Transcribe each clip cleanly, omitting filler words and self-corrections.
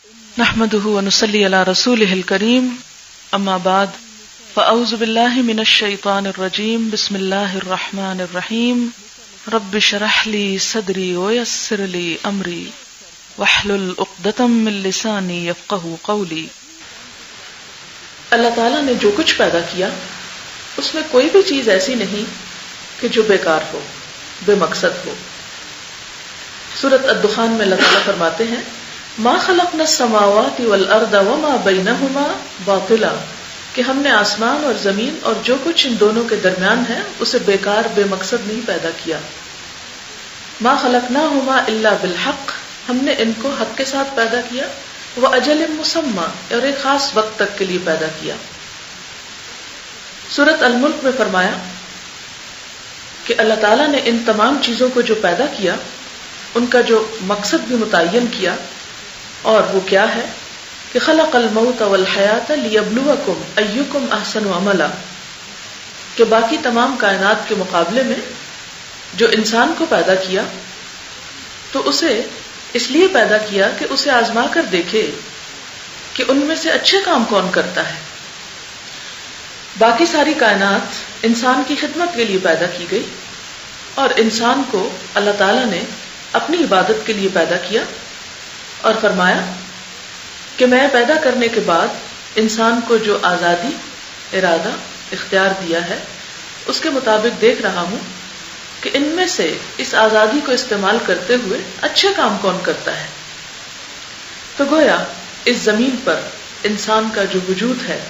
نحمده ونصلي على رسوله الكريم اما بعد فاعوذ بالله من الشيطان الرجيم بسم الله الرحمن الرحيم رب اشرح لي صدري ويسر لي امري واحلل عقدة من لساني يفقهوا قولي۔ اللہ تعالیٰ نے جو کچھ پیدا کیا اس میں کوئی بھی چیز ایسی نہیں کہ جو بیکار ہو، بے مقصد ہو۔ سورۃ الدخان میں اللہ تعالیٰ فرماتے ہیں ما خلقنا السماوات والارض وما بینہما باطلا، کہ ہم نے آسمان اور زمین اور جو کچھ ان دونوں کے درمیان ہے اسے بیکار بے مقصد نہیں پیدا کیا۔ ما خلقناہما الا بالحق، ہم نے ان کو حق کے ساتھ پیدا کیا، واجل مسمى، اور ایک خاص وقت تک کے لیے پیدا کیا۔ سورۃ الملک میں فرمایا کہ اللہ تعالیٰ نے ان تمام چیزوں کو جو پیدا کیا ان کا جو مقصد بھی متعین کیا، اور وہ کیا ہے کہ خلق الموت والحیات لیبلوکم ایکم احسن عملا، کہ باقی تمام کائنات کے مقابلے میں جو انسان کو پیدا کیا تو اسے اس لیے پیدا کیا کہ اسے آزما کر دیکھے کہ ان میں سے اچھے کام کون کرتا ہے۔ باقی ساری کائنات انسان کی خدمت کے لیے پیدا کی گئی، اور انسان کو اللہ تعالیٰ نے اپنی عبادت کے لیے پیدا کیا، اور فرمایا کہ میں پیدا کرنے کے بعد انسان کو جو آزادی، ارادہ، اختیار دیا ہے اس کے مطابق دیکھ رہا ہوں کہ ان میں سے اس آزادی کو استعمال کرتے ہوئے اچھے کام کون کرتا ہے۔ تو گویا اس زمین پر انسان کا جو وجود ہے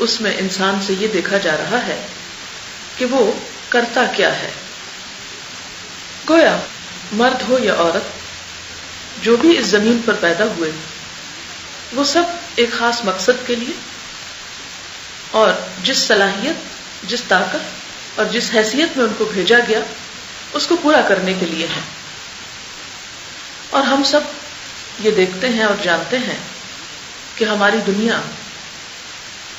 اس میں انسان سے یہ دیکھا جا رہا ہے کہ وہ کرتا کیا ہے۔ گویا مرد ہو یا عورت، جو بھی اس زمین پر پیدا ہوئے وہ سب ایک خاص مقصد کے لیے اور جس صلاحیت، جس طاقت اور جس حیثیت میں ان کو بھیجا گیا اس کو پورا کرنے کے لیے ہے۔ اور ہم سب یہ دیکھتے ہیں اور جانتے ہیں کہ ہماری دنیا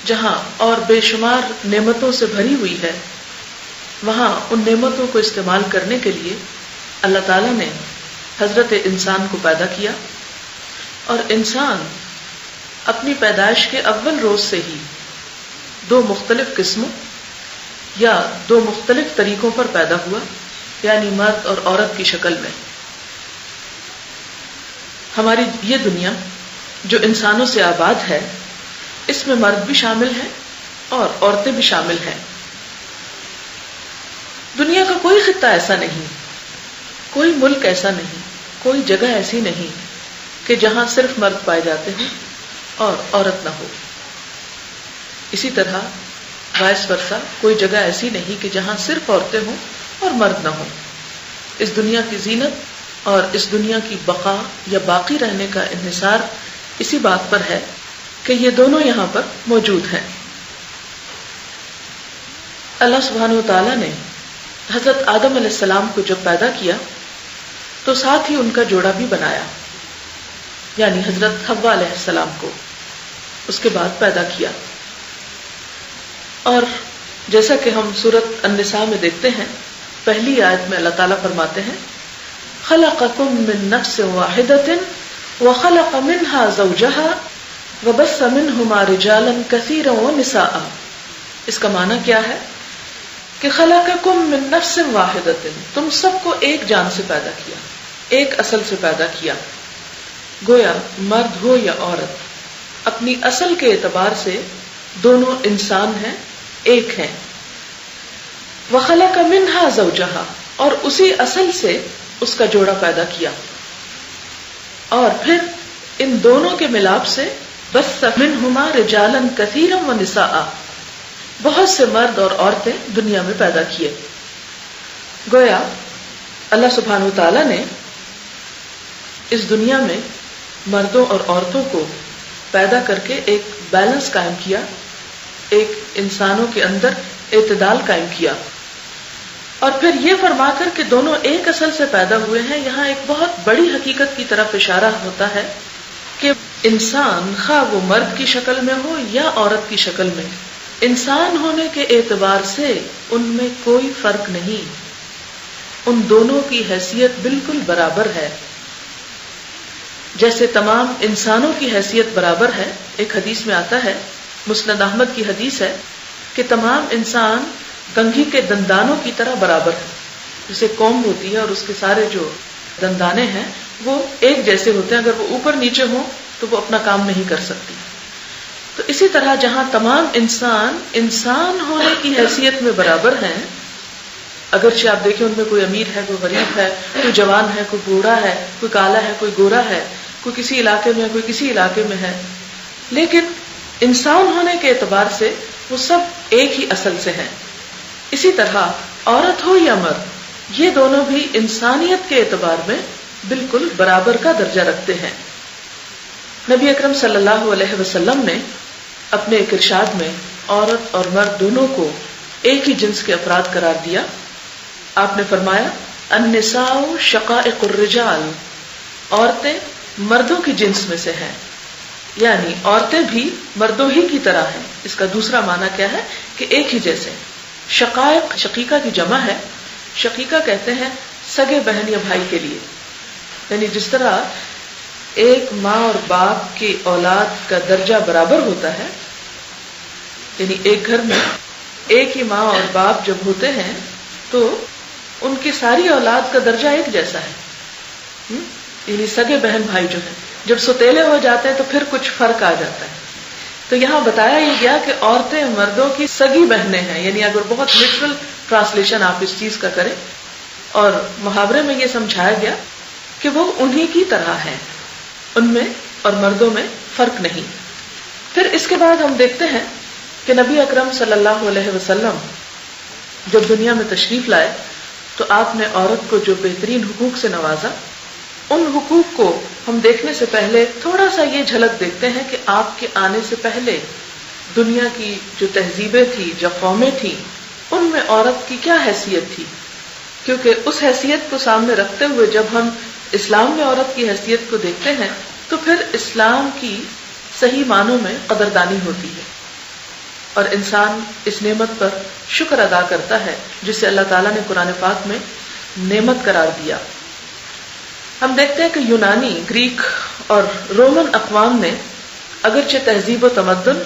جہاں اور بے شمار نعمتوں سے بھری ہوئی ہے، وہاں ان نعمتوں کو استعمال کرنے کے لیے اللہ تعالیٰ نے حضرت انسان کو پیدا کیا، اور انسان اپنی پیدائش کے اول روز سے ہی دو مختلف قسموں یا دو مختلف طریقوں پر پیدا ہوا، یعنی مرد اور عورت کی شکل میں۔ ہماری یہ دنیا جو انسانوں سے آباد ہے اس میں مرد بھی شامل ہیں اور عورتیں بھی شامل ہیں۔ دنیا کا کوئی خطہ ایسا نہیں، کوئی ملک ایسا نہیں، کوئی جگہ ایسی نہیں کہ جہاں صرف مرد پائے جاتے ہیں اور عورت نہ ہو۔ اسی طرح وائس ورثہ، کوئی جگہ ایسی نہیں کہ جہاں صرف عورتیں ہوں اور مرد نہ ہوں۔ اس دنیا کی زینت اور اس دنیا کی بقا یا باقی رہنے کا انحصار اسی بات پر ہے کہ یہ دونوں یہاں پر موجود ہیں۔ اللہ سبحانہ و تعالیٰ نے حضرت آدم علیہ السلام کو جب پیدا کیا تو ساتھ ہی ان کا جوڑا بھی بنایا، یعنی حضرت حوا علیہ السلام کو اس کے بعد پیدا کیا۔ اور جیسا کہ ہم سورۃ النساء میں دیکھتے ہیں، پہلی آیت میں اللہ تعالیٰ فرماتے ہیں خلقکم من نفس واحدۃ وخلق منها زوجها وبث منهما رجالا كثيرا ونساء۔ اس کا معنی کیا ہے کہ خلقکم من نفس واحدۃ، تم سب کو ایک جان سے پیدا کیا، ایک اصل سے پیدا کیا۔ گویا مرد ہو یا عورت، اپنی اصل کے اعتبار سے دونوں انسان ہیں، ایک ہیں۔ وخلق منها زوجها، اور اسی اصل سے اس کا جوڑا پیدا کیا، اور پھر ان دونوں کے ملاپ سے بث منہما رجالا کثیرا ونساء، بہت سے مرد اور عورتیں دنیا میں پیدا کیے۔ گویا اللہ سبحانہ وتعالی نے اس دنیا میں مردوں اور عورتوں کو پیدا کر کے ایک بیلنس قائم کیا، ایک انسانوں کے اندر اعتدال قائم کیا، اور پھر یہ فرما کر کہ دونوں ایک اصل سے پیدا ہوئے ہیں، یہاں ایک بہت بڑی حقیقت کی طرف اشارہ ہوتا ہے کہ انسان خواہ وہ مرد کی شکل میں ہو یا عورت کی شکل میں، انسان ہونے کے اعتبار سے ان میں کوئی فرق نہیں، ان دونوں کی حیثیت بالکل برابر ہے۔ جیسے تمام انسانوں کی حیثیت برابر ہے. ایک حدیث میں آتا ہے، مسند احمد کی حدیث ہے، کہ تمام انسان کنگھی کے دندانوں کی طرح برابر ہے. جیسے کومب ہوتی ہے اور اس کے سارے جو دندانے ہیں وہ ایک جیسے ہوتے ہیں، اگر وہ اوپر نیچے ہوں تو وہ اپنا کام نہیں کر سکتی. تو اسی طرح جہاں تمام انسان ہونے کی حیثیت میں برابر ہیں، اگرچہ آپ دیکھیں ان میں کوئی امیر ہے، کوئی غریب ہے، کوئی جوان ہے، کوئی بوڑھا ہے، کوئی کالا ہے، کوئی گورا ہے، کوئی کسی علاقے میں ہے، کوئی کسی علاقے میں ہے، لیکن انسان ہونے کے اعتبار سے وہ سب ایک ہی اصل سے ہیں. اسی طرح عورت ہو یا مرد، یہ دونوں بھی انسانیت کے اعتبار میں بالکل برابر کا درجہ رکھتے ہیں. نبی اکرم صلی اللہ علیہ وسلم نے اپنے ایک ارشاد میں عورت اور مرد دونوں کو ایک ہی جنس کے افراد قرار دیا. آپ نے فرمایا النساء شقائق الرجال، عورتیں مردوں کی جنس میں سے ہیں، یعنی عورتیں بھی مردوں ہی کی طرح ہیں. اس کا دوسرا معنی کیا ہے کہ ایک ہی جیسے. شقائق شقیقہ کی جمع ہے. شقیقہ کہتے ہیں سگے بہن یا بھائی کے لیے، یعنی جس طرح ایک ماں اور باپ کی اولاد کا درجہ برابر ہوتا ہے، یعنی ایک گھر میں ایک ہی ماں اور باپ جب ہوتے ہیں تو ان کی ساری اولاد کا درجہ ایک جیسا ہے. یعنی سگے بہن بھائی جو ہیں جب سوتیلے ہو جاتے ہیں تو پھر کچھ فرق آ جاتا ہے. تو یہاں بتایا یہ گیا کہ عورتیں مردوں کی سگی بہنیں ہیں، یعنی اگر بہت لٹرل ٹرانسلیشن آپ اس چیز کا کریں، اور محاورے میں یہ سمجھایا گیا کہ وہ انہی کی طرح ہیں، ان میں اور مردوں میں فرق نہیں. پھر اس کے بعد ہم دیکھتے ہیں کہ نبی اکرم صلی اللہ علیہ وسلم جب دنیا میں تشریف لائے تو آپ نے عورت کو جو بہترین حقوق سے نوازا. ان حقوق کو ہم دیکھنے سے پہلے تھوڑا سا یہ جھلک دیکھتے ہیں کہ آپ کے آنے سے پہلے دنیا کی جو تہذیبیں تھی، جو قومیں تھیں، ان میں عورت کی کیا حیثیت تھی. کیونکہ اس حیثیت کو سامنے رکھتے ہوئے جب ہم اسلام میں عورت کی حیثیت کو دیکھتے ہیں تو پھر اسلام کی صحیح معنوں میں قدردانی ہوتی ہے اور انسان اس نعمت پر شکر ادا کرتا ہے جسے اللہ تعالیٰ نے قرآن پاک میں نعمت قرار دیا. ہم دیکھتے ہیں کہ یونانی، گریک اور رومن اقوام نے اگرچہ تہذیب و تمدن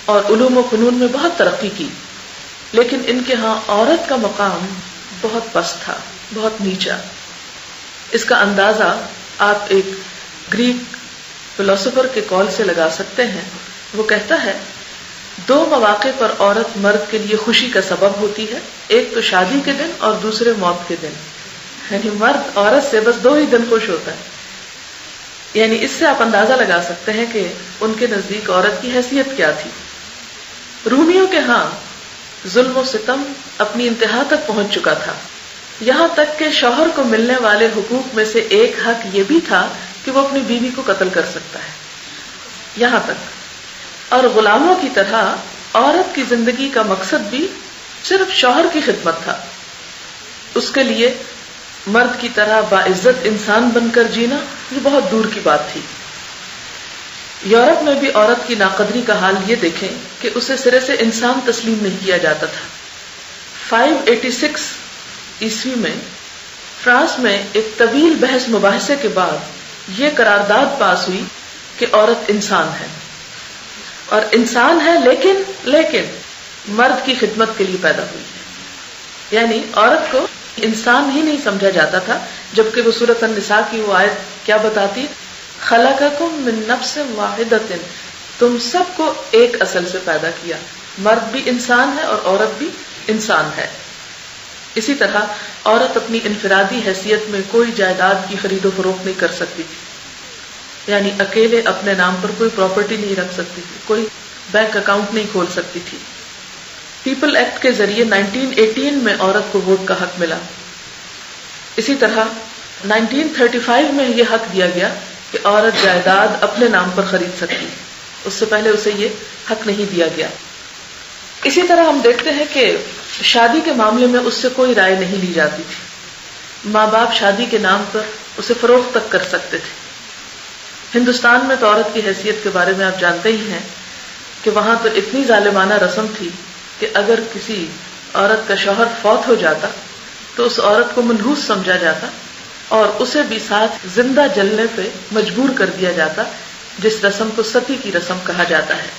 اور علوم و فنون میں بہت ترقی کی، لیکن ان کے ہاں عورت کا مقام بہت پست تھا، بہت نیچا. اس کا اندازہ آپ ایک گریک فلسفر کے قول سے لگا سکتے ہیں. وہ کہتا ہے 2 مواقع پر عورت مرد کے لیے خوشی کا سبب ہوتی ہے، ایک تو شادی کے دن اور دوسرے موت کے دن. یعنی مرد عورت سے بس 2 ہی دن خوش ہوتا ہے. یعنی اس سے آپ اندازہ لگا سکتے ہیں کہ ان کے نزدیک عورت کی حیثیت کیا تھی. رومیوں کے ہاں ظلم و ستم اپنی انتہا تک پہنچ چکا تھا، یہاں تک کہ شوہر کو ملنے والے حقوق میں سے ایک حق یہ بھی تھا کہ وہ اپنی بیوی کو قتل کر سکتا ہے، یہاں تک. اور غلاموں کی طرح عورت کی زندگی کا مقصد بھی صرف شوہر کی خدمت تھا. اس کے لیے مرد کی طرح باعزت انسان بن کر جینا یہ بہت دور کی بات تھی. یورپ میں بھی عورت کی ناقدری کا حال یہ دیکھیں کہ اسے سرے سے انسان تسلیم نہیں کیا جاتا تھا. 586 عیسوی میں فرانس میں ایک طویل بحث مباحثے کے بعد یہ قرارداد پاس ہوئی کہ عورت انسان ہے، اور انسان ہے لیکن مرد کی خدمت کے لیے پیدا ہوئی ہے. یعنی عورت کو انسان ہی نہیں سمجھا جاتا تھا، جبکہ وہ سورۃ النساء کی وہ آیت کیا بتاتی؟ خلقکم من نفس واحدۃ، تم سب کو ایک اصل سے پیدا کیا. مرد بھی انسان ہے اور عورت بھی انسان ہے. اسی طرح عورت اپنی انفرادی حیثیت میں کوئی جائیداد کی خرید و فروخت نہیں کر سکتی تھی، یعنی اکیلے اپنے نام پر کوئی پراپرٹی نہیں رکھ سکتی تھی، کوئی بینک اکاؤنٹ نہیں کھول سکتی تھی. پیپل ایکٹ کے ذریعے 1918 میں عورت کو ووٹ کا حق ملا. اسی طرح 1935 میں یہ حق دیا گیا کہ عورت جائیداد اپنے نام پر خرید سکتی، اس سے پہلے اسے یہ حق نہیں دیا گیا. اسی طرح ہم دیکھتے ہیں کہ شادی کے معاملے میں اس سے کوئی رائے نہیں لی جاتی تھی. ماں باپ شادی کے نام پر اسے فروخت تک کر سکتے تھے. ہندوستان میں تو عورت کی حیثیت کے بارے میں آپ جانتے ہی ہیں کہ وہاں تو اتنی ظالمانہ رسم تھی کہ اگر کسی عورت کا شوہر فوت ہو جاتا تو اس عورت کو منحوس سمجھا جاتا اور اسے بھی ساتھ زندہ جلنے پہ مجبور کر دیا جاتا، جس رسم کو ستی کی رسم کہا جاتا ہے۔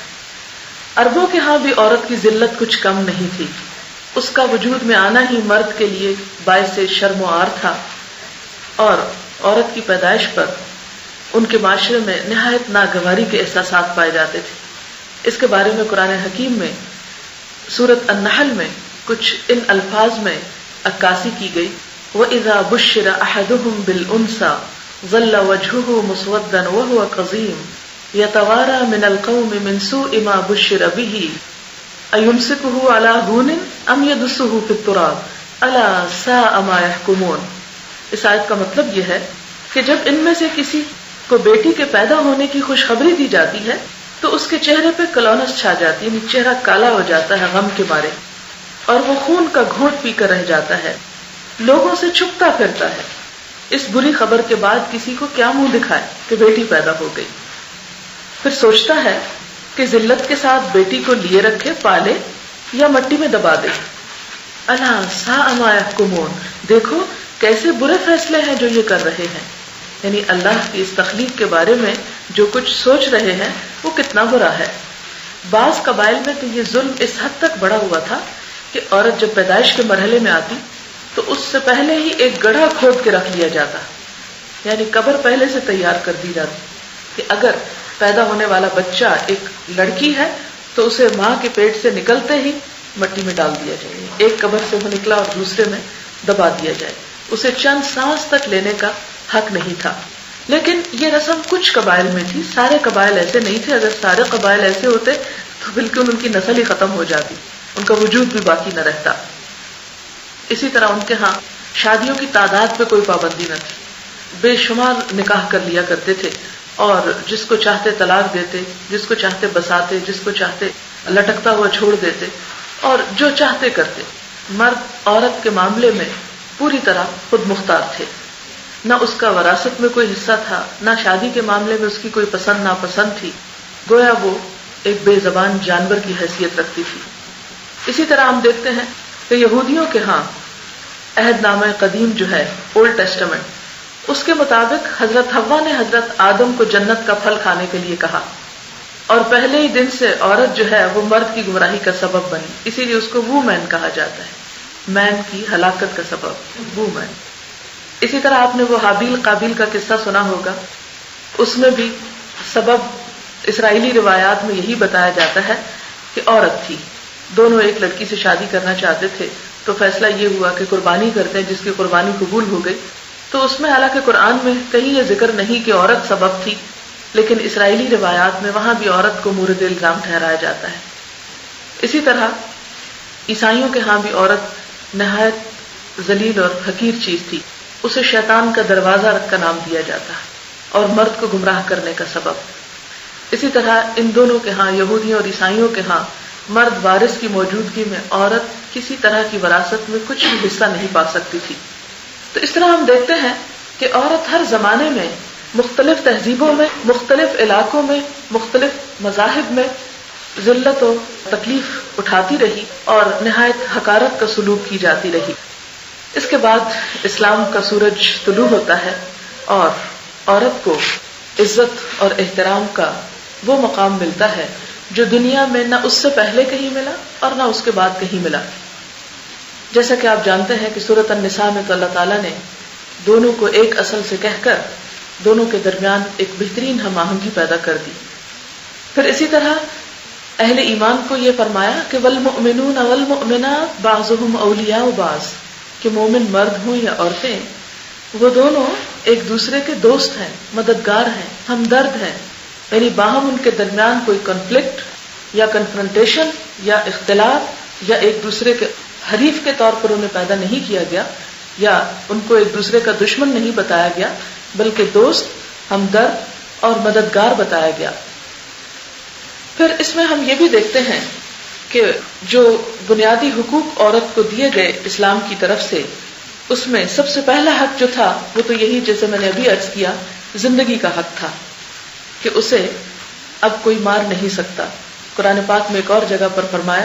عربوں کے ہاں بھی عورت کی ذلت کچھ کم نہیں تھی، اس کا وجود میں آنا ہی مرد کے لیے باعث شرم و عار تھا، اور عورت کی پیدائش پر ان کے معاشرے میں نہایت ناگواری کے احساسات پائے جاتے تھے۔ اس کے بارے میں قرآن حکیم میں سورۃ النحل میں کچھ ان الفاظ میں عکاسی کی گئی، وَإِذَا بُشِّرَ أَحَدُهُمْ بِالْأُنْثَى ظَلَّ وَجْهُهُ مُسْوَدًّا وَهُوَ كَظِيمٌ يَتَوَارَى مِنَ الْقَوْمِ مِنْ سُوءِ مَا بُشِّرَ بِهِ أَيُمْسِكُهُ عَلَى هُونٍ أَمْ يَدُسُّهُ فِي التُّرَابِ أَلَا سَاءَ مَا يَحْكُمُونَ۔ اس آیت کا مطلب یہ ہے کہ جب ان میں سے کسی کو بیٹی کے پیدا ہونے کی خوشخبری دی جاتی ہے تو اس کے چہرے پہ کلونس چھا جاتی ہے، یعنی چہرہ کالا ہو جاتا ہے غم کے مارے، اور وہ خون کا گھونٹ پی کر رہ جاتا ہے، لوگوں سے چھپتا پھرتا ہے۔ اس بری خبر کے بعد کسی کو کیا منہ دکھائے کہ بیٹی پیدا ہو گئی؟ پھر سوچتا ہے کہ ذلت کے ساتھ بیٹی کو لیے رکھے، پالے یا مٹی میں دبا دے۔ الا ساء ما يحكمون، دیکھو کیسے برے فیصلے ہیں جو یہ کر رہے ہیں، یعنی اللہ کی اس تخلیق کے بارے میں جو کچھ سوچ رہے ہیں وہ کتنا برا ہے۔ بعض قبائل میں تو یہ ظلم اس حد تک بڑھا ہوا تھا کہ عورت جب پیدائش کے مرحلے میں آتی تو اس سے پہلے ہی ایک گڑھا کھود کے رکھ لیا جاتا، یعنی قبر پہلے سے تیار کر دی جاتی کہ اگر پیدا ہونے والا بچہ ایک لڑکی ہے تو اسے ماں کے پیٹ سے نکلتے ہی مٹی میں ڈال دیا جائے، ایک قبر سے وہ نکلا اور دوسرے میں دبا دیا جائے، اسے چند سانس تک لینے کا حق نہیں تھا۔ لیکن یہ رسم کچھ قبائل میں تھی، سارے قبائل ایسے نہیں تھے۔ اگر سارے قبائل ایسے ہوتے تو بالکل ان کی نسل ہی ختم ہو جاتی، ان کا وجود بھی باقی نہ رہتا۔ اسی طرح ان کے ہاں شادیوں کی تعداد پہ کوئی پابندی نہ تھی، بے شمار نکاح کر لیا کرتے تھے، اور جس کو چاہتے طلاق دیتے، جس کو چاہتے بساتے، جس کو چاہتے لٹکتا ہوا چھوڑ دیتے، اور جو چاہتے کرتے۔ مرد عورت کے معاملے میں پوری طرح خود مختار تھے، نہ اس کا وراثت میں کوئی حصہ تھا، نہ شادی کے معاملے میں اس کی کوئی پسند ناپسند تھی، گویا وہ ایک بے زبان جانور کی حیثیت رکھتی تھی۔ اسی طرح ہم دیکھتے ہیں کہ یہودیوں کے ہاں عہد نامہ قدیم جو ہے اولڈ ٹیسٹمنٹ، اس کے مطابق حضرت حوا نے حضرت آدم کو جنت کا پھل کھانے کے لیے کہا، اور پہلے ہی دن سے عورت جو ہے وہ مرد کی گمراہی کا سبب بنی، اسی لیے اس کو وومین کہا جاتا ہے، مین کی ہلاکت کا سبب وومین۔ اسی طرح آپ نے وہ حابیل قابیل کا قصہ سنا ہوگا، اس میں بھی سبب اسرائیلی روایات میں یہی بتایا جاتا ہے کہ عورت تھی، دونوں ایک لڑکی سے شادی کرنا چاہتے تھے، تو فیصلہ یہ ہوا کہ قربانی کرتے ہیں، جس کی قربانی قبول ہو گئی۔ تو اس میں حالانکہ قرآن میں کہیں یہ ذکر نہیں کہ عورت سبب تھی، لیکن اسرائیلی روایات میں وہاں بھی عورت کو مورد الزام ٹھہرایا جاتا ہے۔ اسی طرح عیسائیوں کے ہاں بھی عورت نہایت ذلیل اور حقیر چیز تھی، اسے شیطان کا دروازہ کا نام دیا جاتا ہے اور مرد کو گمراہ کرنے کا سبب۔ اسی طرح ان دونوں کے ہاں، یہودیوں اور عیسائیوں کے ہاں، مرد وارث کی موجودگی میں عورت کسی طرح کی وراثت میں کچھ بھی حصہ نہیں پا سکتی تھی۔ تو اس طرح ہم دیکھتے ہیں کہ عورت ہر زمانے میں مختلف تہذیبوں میں، مختلف علاقوں میں، مختلف مذاہب میں ذلت و تکلیف اٹھاتی رہی اور نہایت حقارت کا سلوک کی جاتی رہی۔ اس کے بعد اسلام کا سورج طلوع ہوتا ہے اور عورت کو عزت اور احترام کا وہ مقام ملتا ہے جو دنیا میں نہ اس سے پہلے کہیں ملا اور نہ اس کے بعد کہیں ملا۔ جیسا کہ آپ جانتے ہیں کہ سورۃ النساء میں تو اللہ تعالیٰ نے دونوں کو ایک اصل سے کہہ کر دونوں کے درمیان ایک بہترین ہم آہنگی پیدا کر دی۔ پھر اسی طرح اہل ایمان کو یہ فرمایا کہ والمؤمنون والمؤمنات بعضهم اولیاء بعض، کہ مومن مرد ہوں یا عورتیں وہ دونوں ایک دوسرے کے دوست ہیں، مددگار ہیں، ہمدرد ہیں، یعنی باہم ان کے درمیان کوئی کنفلکٹ یا کنفرنٹیشن یا اختلاف یا ایک دوسرے کے حریف کے طور پر انہیں پیدا نہیں کیا گیا یا ان کو ایک دوسرے کا دشمن نہیں بتایا گیا، بلکہ دوست، ہمدرد اور مددگار بتایا گیا۔ پھر اس میں ہم یہ بھی دیکھتے ہیں کہ جو بنیادی حقوق عورت کو دیے گئے اسلام کی طرف سے، اس میں سب سے پہلا حق جو تھا وہ تو یہی، جیسے میں نے ابھی عرض کیا، زندگی کا حق تھا کہ اسے اب کوئی مار نہیں سکتا۔ قرآن پاک میں ایک اور جگہ پر فرمایا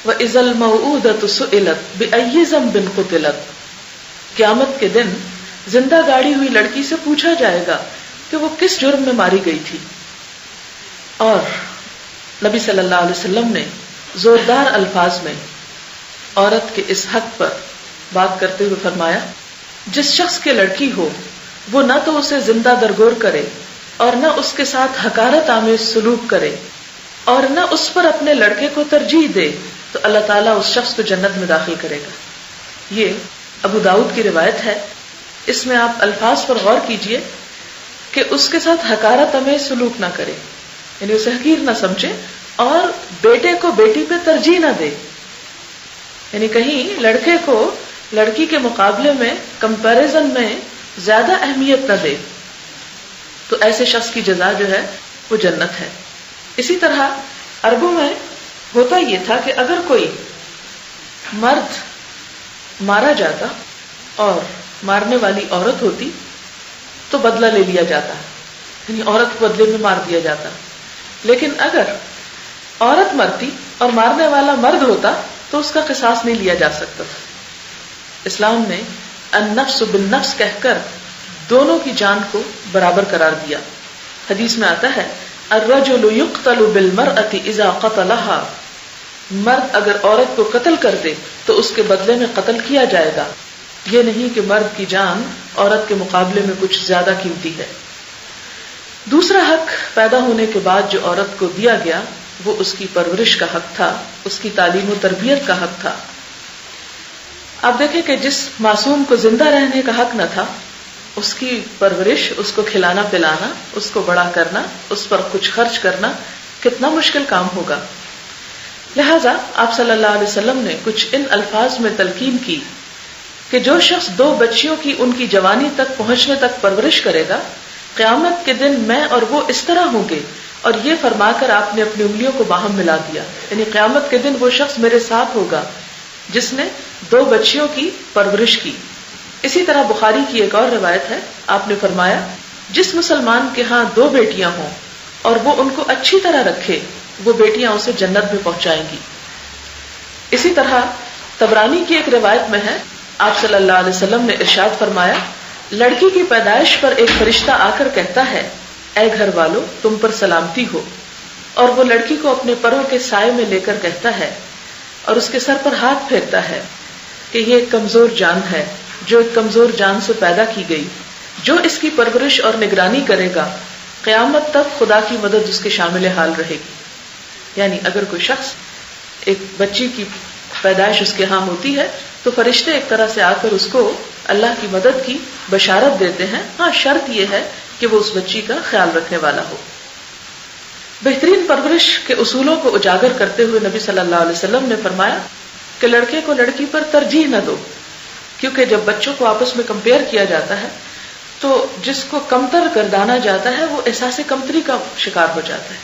وَإِذَا الْمَوْءُودَةُ سُئِلَتْ بِأَيِّ ذَنبٍ قُتِلَتْ، قیامت کے دن زندہ گاڑی ہوئی لڑکی سے پوچھا جائے گا کہ وہ کس جرم میں ماری گئی تھی. اور نبی صلی اللہ علیہ وسلم نے زوردار الفاظ میں عورت کے اس حق پر بات کرتے ہوئے فرمایا، جس شخص کے لڑکی ہو وہ نہ تو اسے زندہ درگور کرے اور نہ اس کے ساتھ حقارت آمیز سلوک کرے اور نہ اس پر اپنے لڑکے کو ترجیح دے تو اللہ تعالیٰ اس شخص کو جنت میں داخل کرے گا. یہ ابو داؤد کی روایت ہے. اس میں آپ الفاظ پر غور کیجئے کہ اس کے ساتھ حقارت آمیز سلوک نہ کرے، یعنی اسے حقیر نہ سمجھے، اور بیٹے کو بیٹی پہ ترجیح نہ دے، یعنی کہیں لڑکے کو لڑکی کے مقابلے میں کمپیریزن میں زیادہ اہمیت نہ دے، تو ایسے شخص کی جزا جو ہے وہ جنت ہے. اسی طرح عربوں میں ہوتا یہ تھا کہ اگر کوئی مرد مارا جاتا اور مارنے والی عورت ہوتی تو بدلہ لے لیا جاتا، یعنی عورت کو بدلے میں مار دیا جاتا. لیکن اگر عورت مرتی اور مارنے والا مرد ہوتا تو اس کا قصاص نہیں لیا جا سکتا تھا. اسلام نے النفس بالنفس کہہ کر دونوں کی جان کو برابر قرار دیا. حدیث میں آتا ہے الرجل يقتل بالمرأة اذا قتلها، مرد اگر عورت کو قتل کر دے تو اس کے بدلے میں قتل کیا جائے گا. یہ نہیں کہ مرد کی جان عورت کے مقابلے میں کچھ زیادہ قیمتی ہے. دوسرا حق پیدا ہونے کے بعد جو عورت کو دیا گیا وہ اس کی پرورش کا حق تھا، اس کی تعلیم و تربیت کا حق تھا. آپ دیکھیں کہ جس معصوم کو زندہ رہنے کا حق نہ تھا، اس کی پرورش، اس کو کھلانا پلانا، اس کو بڑا کرنا، اس پر کچھ خرچ کرنا کتنا مشکل کام ہوگا. لہذا آپ صلی اللہ علیہ وسلم نے کچھ ان الفاظ میں تلقین کی کہ جو شخص 2 بچیوں کی ان کی جوانی تک پہنچنے تک پرورش کرے گا، قیامت کے دن میں اور وہ اس طرح ہوں گے. اور یہ فرما کر آپ نے اپنی انگلیوں کو باہم ملا دیا، یعنی قیامت کے دن وہ شخص میرے ساتھ ہوگا جس نے 2 بچیوں کی پرورش کی. اسی طرح بخاری کی ایک اور روایت ہے، آپ نے فرمایا جس مسلمان کے ہاں 2 بیٹیاں ہوں اور وہ ان کو اچھی طرح رکھے، وہ بیٹیاں اسے جنت میں پہنچائیں گی. اسی طرح طبرانی کی ایک روایت میں ہے، آپ صلی اللہ علیہ وسلم نے ارشاد فرمایا لڑکی کی پیدائش پر ایک فرشتہ آ کر کہتا ہے اے گھر والو تم پر سلامتی ہو، اور وہ لڑکی کو اپنے پروں کے سائے میں لے کر کہتا ہے اور اس کے سر پر ہاتھ پھیرتا ہے کہ یہ ایک کمزور جان ہے جو ایک کمزور جان سے پیدا کی گئی، جو اس کی پرورش اور نگرانی کرے گا قیامت تک خدا کی مدد اس کے شامل حال رہے گی. یعنی اگر کوئی شخص ایک بچی کی پیدائش اس کے ہاں ہوتی ہے تو فرشتے ایک طرح سے آ کر اس کو اللہ کی مدد کی بشارت دیتے ہیں. ہاں شرط یہ ہے کہ وہ اس بچی کا خیال رکھنے والا ہو. بہترین پرورش کے اصولوں کو اجاگر کرتے ہوئے نبی صلی اللہ علیہ وسلم نے فرمایا کہ لڑکے کو لڑکی پر ترجیح نہ دو، کیونکہ جب بچوں کو آپس میں کمپیئر کیا جاتا ہے تو جس کو کمتر گردانا جاتا ہے وہ احساس کمتری کا شکار ہو جاتا ہے.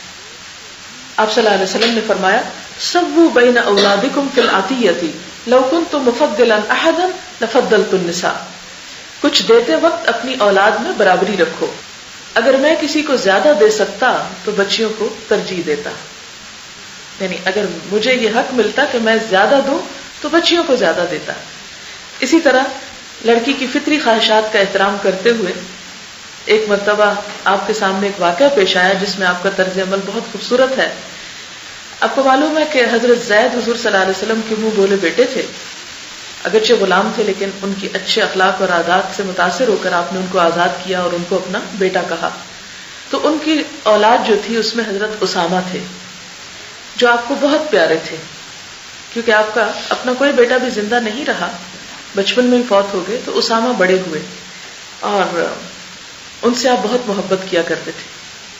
آپ صلی اللہ علیہ وسلم نے فرمایا سووا بین اولادکم فی العطیۃ لو کنت مفضلا احدا لفضلت النساء، کچھ دیتے وقت اپنی اولاد میں برابری رکھو، اگر میں کسی کو زیادہ دے سکتا تو بچیوں کو ترجیح دیتا. یعنی اگر مجھے یہ حق ملتا کہ میں زیادہ دوں تو بچیوں کو زیادہ دیتا. اسی طرح لڑکی کی فطری خواہشات کا احترام کرتے ہوئے ایک مرتبہ آپ کے سامنے ایک واقعہ پیش آیا جس میں آپ کا طرز عمل بہت خوبصورت ہے. آپ کو معلوم ہے کہ حضرت زید حضور صلی اللہ علیہ وسلم کے منہ بولے بیٹے تھے، اگرچہ غلام تھے لیکن ان کی اچھے اخلاق اور عادات سے متاثر ہو کر آپ نے ان کو آزاد کیا اور ان کو اپنا بیٹا کہا. تو ان کی اولاد جو تھی اس میں حضرت اسامہ تھے جو آپ کو بہت پیارے تھے، کیونکہ آپ کا اپنا کوئی بیٹا بھی زندہ نہیں رہا، بچپن میں ہی فوت ہو گئے، تو اسامہ بڑے ہوئے اور ان سے آپ بہت محبت کیا کرتے تھے.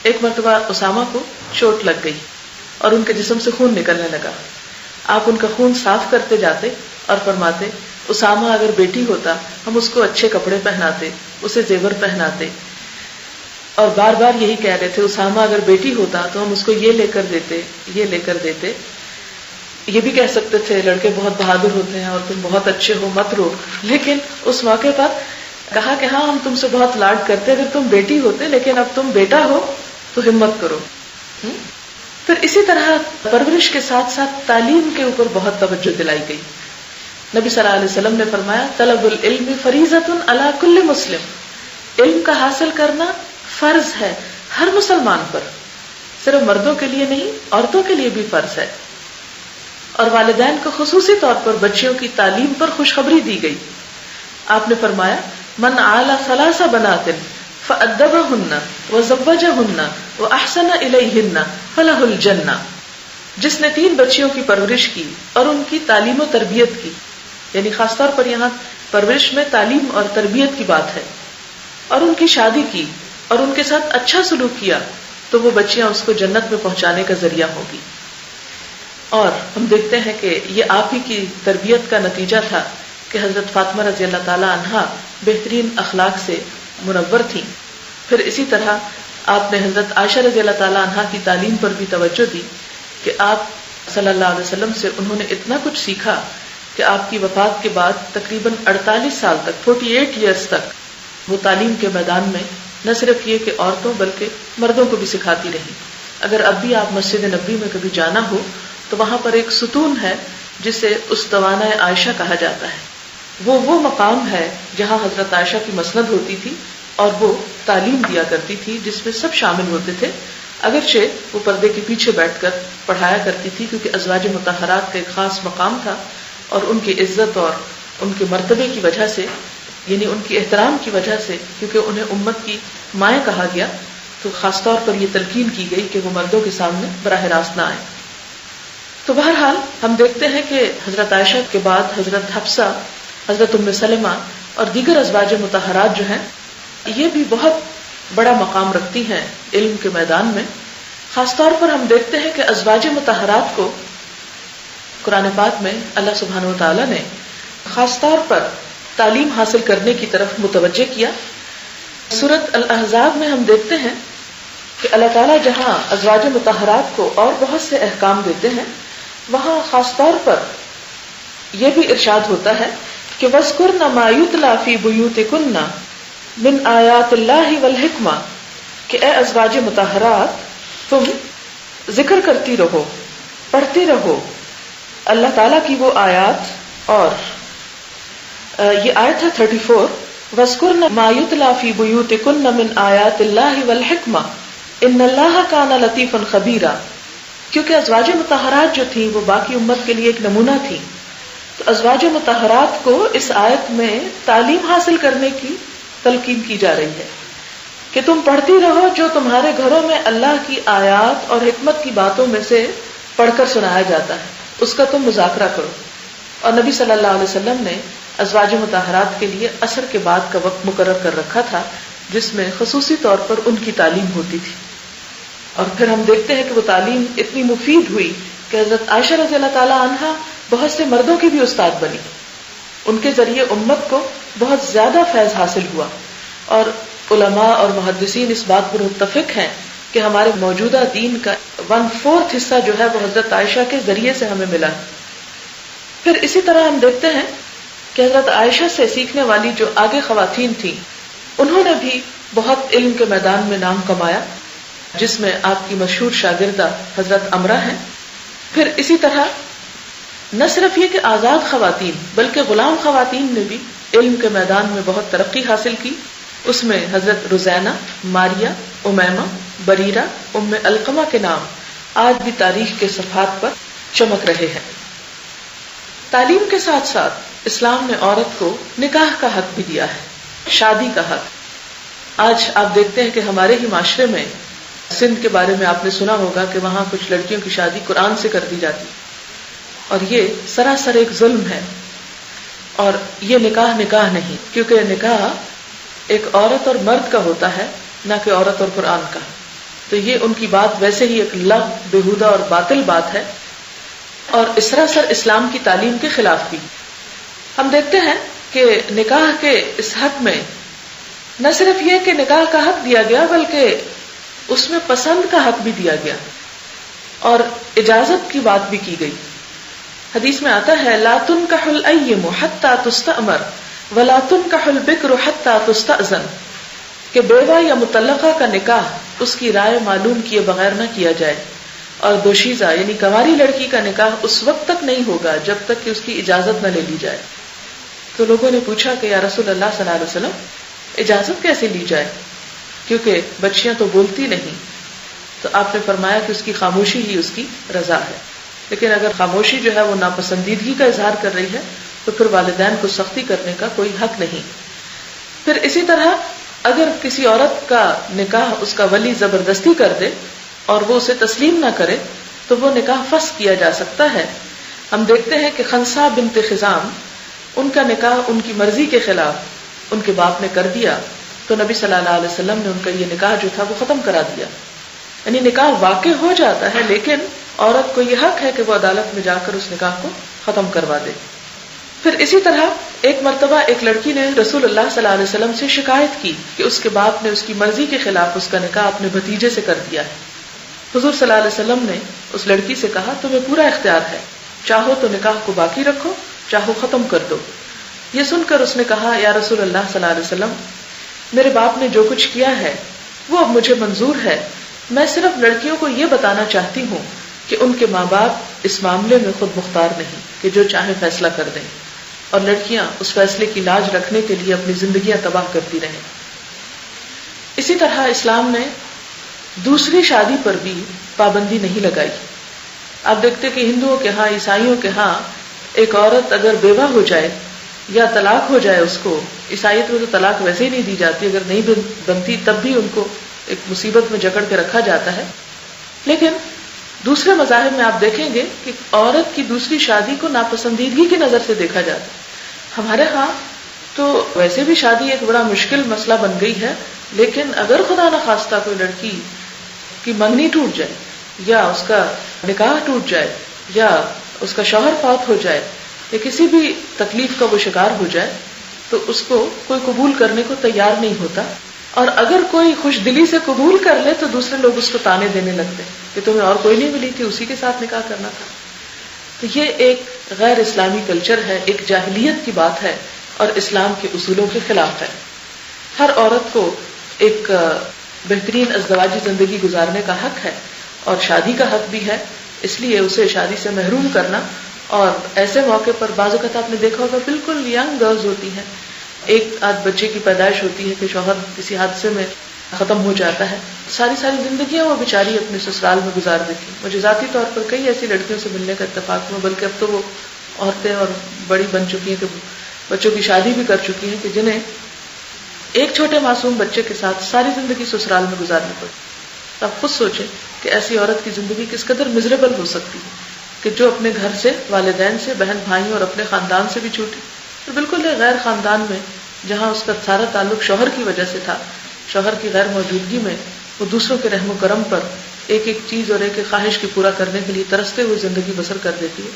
ایک مرتبہ اسامہ کو چوٹ لگ گئی اور ان کے جسم سے خون نکلنے لگا. آپ ان کا خون صاف کرتے جاتے اور فرماتے اسامہ اگر بیٹی ہوتا ہم اس کو اچھے کپڑے پہناتے، اسے زیور پہناتے، اور بار بار یہی کہہ رہے تھے اسامہ اگر بیٹی ہوتا تو ہم اس کو یہ لے کر دیتے، یہ لے کر دیتے. یہ بھی کہہ سکتے تھے لڑکے بہت بہادر ہوتے ہیں اور تم بہت اچھے ہو مت رو، لیکن اس موقع پر کہا کہ ہاں ہم تم سے بہت لاڈ کرتے اگر تم بیٹی ہوتے، لیکن اب تم بیٹا ہو تو ہمت کرو. پھر اسی طرح پرورش کے ساتھ ساتھ تعلیم کے اوپر بہت توجہ دلائی گئی. نبی صلی اللہ علیہ وسلم نے فرمایا طلب العلم فریضۃ علی کل مسلم، علم کا حاصل کرنا فرض ہے ہر مسلمان پر، صرف مردوں کے لیے نہیں عورتوں کے لیے بھی فرض ہے۔ اور والدین کو خصوصی طور پر بچیوں کی تعلیم پر خوشخبری دی گئی۔ آپ نے فرمایا من عال ثلاث بنات فأدبهن وزوجهن وأحسن إليهن فله الجنہ، جس نے 3 بچیوں کی پرورش کی اور ان کی تعلیم و تربیت کی، یعنی خاص طور پر یہاں پرورش میں تعلیم اور تربیت کی بات ہے، اور ان کی شادی کی اور ان کے ساتھ اچھا سلوک کیا، تو وہ بچیاں اس کو جنت میں پہنچانے کا ذریعہ ہوگی۔ اور ہم دیکھتے ہیں کہ یہ آپ ہی کی تربیت کا نتیجہ تھا کہ حضرت فاطمہ رضی اللہ تعالی عنہا بہترین اخلاق سے منور تھیں۔ پھر اسی طرح آپ نے حضرت عائشہ رضی اللہ تعالی عنہا کی تعلیم پر بھی توجہ دی کہ آپ صلی اللہ علیہ وسلم سے انہوں نے اتنا کچھ سیکھا کہ آپ کی وفات کے بعد تقریباً 48 سال تک 48 ایئرز تک وہ تعلیم کے میدان میں نہ صرف یہ کہ عورتوں بلکہ مردوں کو بھی سکھاتی رہی۔ اگر اب بھی آپ مسجد نبوی میں کبھی جانا ہو تو وہاں پر ایک ستون ہے جسے اسطوانہ عائشہ کہا جاتا ہے۔ وہ مقام ہے جہاں حضرت عائشہ کی مسند ہوتی تھی اور وہ تعلیم دیا کرتی تھی جس میں سب شامل ہوتے تھے، اگرچہ وہ پردے کے پیچھے بیٹھ کر پڑھایا کرتی تھی، کیونکہ ازواج مطہرات کا ایک خاص مقام تھا اور ان کی عزت اور ان کے مرتبے کی وجہ سے، یعنی ان کی احترام کی وجہ سے، کیونکہ انہیں امت کی مائیں کہا گیا، تو خاص طور پر یہ تلقین کی گئی کہ وہ مردوں کے سامنے براہ راست نہ آئے۔ تو بہرحال ہم دیکھتے ہیں کہ حضرت عائشہ کے بعد حضرت حفصہ، حضرت ام سلمہ اور دیگر ازواج مطہرات جو ہیں یہ بھی بہت بڑا مقام رکھتی ہیں علم کے میدان میں۔ خاص طور پر ہم دیکھتے ہیں کہ ازواج مطہرات کو قرآن پاک میں اللہ سبحانہ و تعالیٰ نے خاص طور پر تعلیم حاصل کرنے کی طرف متوجہ کیا۔ سورۃ الاحزاب میں ہم دیکھتے ہیں کہ اللہ تعالیٰ جہاں ازواج مطہرات کو اور بہت سے احکام دیتے ہیں، وہاں خاص طور پر یہ بھی ارشاد ہوتا ہے کہ وَاذْكُرْنَ مَا يُتْلَى فِي بُيُوتِكُنَّ مِنْ آیَاتِ اللَّهِ وَالْحِکْمَةِ، کہ اے ازواج مطہرات تم ذکر کرتی رہو، پڑھتی رہو اللہ تعالیٰ کی وہ آیات۔ اور یہ آیت ہے 34، وَاذْكُرْنَ مَا يُتْلَى فِي بُيُوتِكُنَّ مِنْ آیَاتِ اللَّهِ وَالْحِکْمَةِ إِنَّ اللَّهَ كَانَ لَطِیفًا خَبِیرًا، کیونکہ ازواج مطہرات جو تھیں وہ باقی امت کے لیے ایک نمونہ تھی، تو ازواج مطہرات کو اس آیت میں تعلیم حاصل کرنے کی تلقین کی جا رہی ہے کہ تم پڑھتی رہو جو تمہارے گھروں میں اللہ کی آیات اور حکمت کی باتوں میں سے پڑھ کر سنایا جاتا ہے، اس کا تم مذاکرہ کرو۔ اور نبی صلی اللہ علیہ وسلم نے ازواج مطہرات کے لیے عصر کے بعد کا وقت مقرر کر رکھا تھا جس میں خصوصی طور پر ان کی تعلیم ہوتی تھی۔ اور پھر ہم دیکھتے ہیں کہ وہ تعلیم اتنی مفید ہوئی کہ حضرت عائشہ رضی اللہ تعالی عنہا بہت سے مردوں کی بھی استاد بنی، ان کے ذریعے امت کو بہت زیادہ فیض حاصل ہوا۔ اور علماء اور محدثین اس بات پر متفق ہیں کہ ہمارے موجودہ دین کا 1/4 حصہ جو ہے وہ حضرت عائشہ کے ذریعے سے ہمیں ملا۔ پھر اسی طرح ہم دیکھتے ہیں کہ حضرت عائشہ سے سیکھنے والی جو آگے خواتین تھیں انہوں نے بھی بہت علم کے میدان میں نام کمایا، جس میں آپ کی مشہور شاگردہ حضرت امرہ ہیں۔ پھر اسی طرح نہ صرف یہ کہ آزاد خواتین بلکہ غلام خواتین نے بھی علم کے میدان میں بہت ترقی حاصل کی، اس میں حضرت رزینہ، ماریہ، امیمہ، بریرہ، ام علقمہ کے نام آج بھی تاریخ کے صفحات پر چمک رہے ہیں۔ تعلیم کے ساتھ ساتھ اسلام نے عورت کو نکاح کا حق بھی دیا ہے، شادی کا حق۔ آج آپ دیکھتے ہیں کہ ہمارے ہی معاشرے میں سندھ کے بارے میں آپ نے سنا ہوگا کہ وہاں کچھ لڑکیوں کی شادی قرآن سے کر دی جاتی، اور یہ سراسر ایک ظلم ہے۔ اور یہ نکاح نہیں، کیونکہ نکاح ایک عورت اور مرد کا ہوتا ہے، نہ کہ عورت اور قرآن کا۔ تو یہ ان کی بات ویسے ہی ایک لغو، بےہودہ اور باطل بات ہے، اور سراسر اسلام کی تعلیم کے خلاف بھی۔ ہم دیکھتے ہیں کہ نکاح کے اس حق میں نہ صرف یہ کہ نکاح کا حق دیا گیا بلکہ اس میں پسند کا حق بھی دیا گیا اور اجازت کی بات بھی کی گئی۔ حدیث میں آتا ہے لا تنکح الایم حتی تستأمر ولا تنکح البکر حتی تستأذن، کہ بیوہ یا مطلقہ کا نکاح اس کی رائے معلوم کیے بغیر نہ کیا جائے، اور دوشیزہ یعنی کنواری لڑکی کا نکاح اس وقت تک نہیں ہوگا جب تک کہ اس کی اجازت نہ لے لی جائے. تو لوگوں نے پوچھا کہ یا رسول اللہ صلی اللہ علیہ وسلم اجازت کیسے لی جائے, کیونکہ بچیاں تو بولتی نہیں. تو آپ نے فرمایا کہ اس کی خاموشی ہی اس کی رضا ہے. لیکن اگر خاموشی جو ہے وہ ناپسندیدگی کا اظہار کر رہی ہے تو پھر والدین کو سختی کرنے کا کوئی حق نہیں. پھر اسی طرح اگر کسی عورت کا نکاح اس کا ولی زبردستی کر دے اور وہ اسے تسلیم نہ کرے تو وہ نکاح فسخ کیا جا سکتا ہے. ہم دیکھتے ہیں کہ خنسا بنت خزام, ان کا نکاح ان کی مرضی کے خلاف ان کے باپ نے کر دیا تو نبی صلی اللہ علیہ وسلم نے ان کا یہ نکاح جو تھا وہ ختم کرا دیا. یعنی نکاح واقع ہو جاتا ہے لیکن عورت کو یہ حق ہے کہ وہ عدالت میں جا کر اس نکاح کو ختم کروا دے. پھر اسی طرح ایک مرتبہ ایک لڑکی نے رسول اللہ صلی اللہ علیہ وسلم سے شکایت کی کہ اس کے باپ نے اس کی مرضی کے خلاف اس کا نکاح اپنے بھتیجے سے کر دیا ہے. حضور صلی اللہ علیہ وسلم نے اس لڑکی سے کہا تمہیں پورا اختیار ہے, چاہو تو نکاح کو باقی رکھو, چاہو ختم کر دو. یہ سن کر اس نے کہا یا رسول اللہ صلی اللہ علیہ وسلم میرے باپ نے جو کچھ کیا ہے وہ اب مجھے منظور ہے, میں صرف لڑکیوں کو یہ بتانا چاہتی ہوں کہ ان کے ماں باپ اس معاملے میں خود مختار نہیں کہ جو چاہے فیصلہ کر دیں, اور لڑکیاں اس فیصلے کی لاج رکھنے کے لیے اپنی زندگیاں تباہ کرتی رہیں. اسی طرح اسلام نے دوسری شادی پر بھی پابندی نہیں لگائی. آپ دیکھتے کہ ہندوؤں کے ہاں, عیسائیوں کے ہاں ایک عورت اگر بیوہ ہو جائے یا طلاق ہو جائے, اس کو عیسائیت میں تو طلاق ویسے ہی نہیں دی جاتی, اگر نہیں بنتی تب بھی ان کو ایک مصیبت میں جکڑ کے رکھا جاتا ہے. لیکن دوسرے مذاہب میں آپ دیکھیں گے کہ عورت کی دوسری شادی کو ناپسندیدگی کی نظر سے دیکھا جاتا ہے. ہمارے ہاں تو ویسے بھی شادی ایک بڑا مشکل مسئلہ بن گئی ہے, لیکن اگر خدا نہ خواستہ کوئی لڑکی کی منگنی ٹوٹ جائے یا اس کا نکاح ٹوٹ جائے یا اس کا شوہر فوت ہو جائے یا کسی بھی تکلیف کا وہ شکار ہو جائے تو اس کو کوئی قبول کرنے کو تیار نہیں ہوتا, اور اگر کوئی خوش دلی سے قبول کر لے تو دوسرے لوگ اس کو تانے دینے لگتے کہ تمہیں اور کوئی نہیں ملی تھی, اسی کے ساتھ نکاح کرنا تھا. تو یہ ایک غیر اسلامی کلچر ہے, ایک جاہلیت کی بات ہے اور اسلام کے اصولوں کے خلاف ہے. ہر عورت کو ایک بہترین ازدواجی زندگی گزارنے کا حق ہے اور شادی کا حق بھی ہے, اس لیے اسے شادی سے محروم کرنا. اور ایسے موقع پر بعض اوقات آپ نے دیکھا ہوگا بالکل ینگ گرلز ہوتی ہیں, ایک آدھ بچے کی پیدائش ہوتی ہے کہ شوہر کسی حادثے میں ختم ہو جاتا ہے, ساری زندگیاں وہ بیچاری اپنے سسرال میں گزار دیتی. مجھے ذاتی طور پر کئی ایسی لڑکیوں سے ملنے کا اتفاق ہوا, بلکہ اب تو وہ عورتیں اور بڑی بن چکی ہیں کہ بچوں کی شادی بھی کر چکی ہیں, کہ جنہیں ایک چھوٹے معصوم بچے کے ساتھ ساری زندگی سسرال میں گزارنی پڑتی. آپ خود سوچیں کہ ایسی عورت کی زندگی کس قدر مزریبل ہو سکتی ہے کہ جو اپنے گھر سے, والدین سے, بہن بھائیوں اور اپنے خاندان سے بھی چھوٹی, تو بالکل غیر خاندان میں جہاں اس کا سارا تعلق شوہر کی وجہ سے تھا, شوہر کی غیر موجودگی میں وہ دوسروں کے رحم و کرم پر ایک ایک چیز اور ایک ایک خواہش کی پورا کرنے کے لیے ترستے ہوئے زندگی بسر کر دیتی ہے.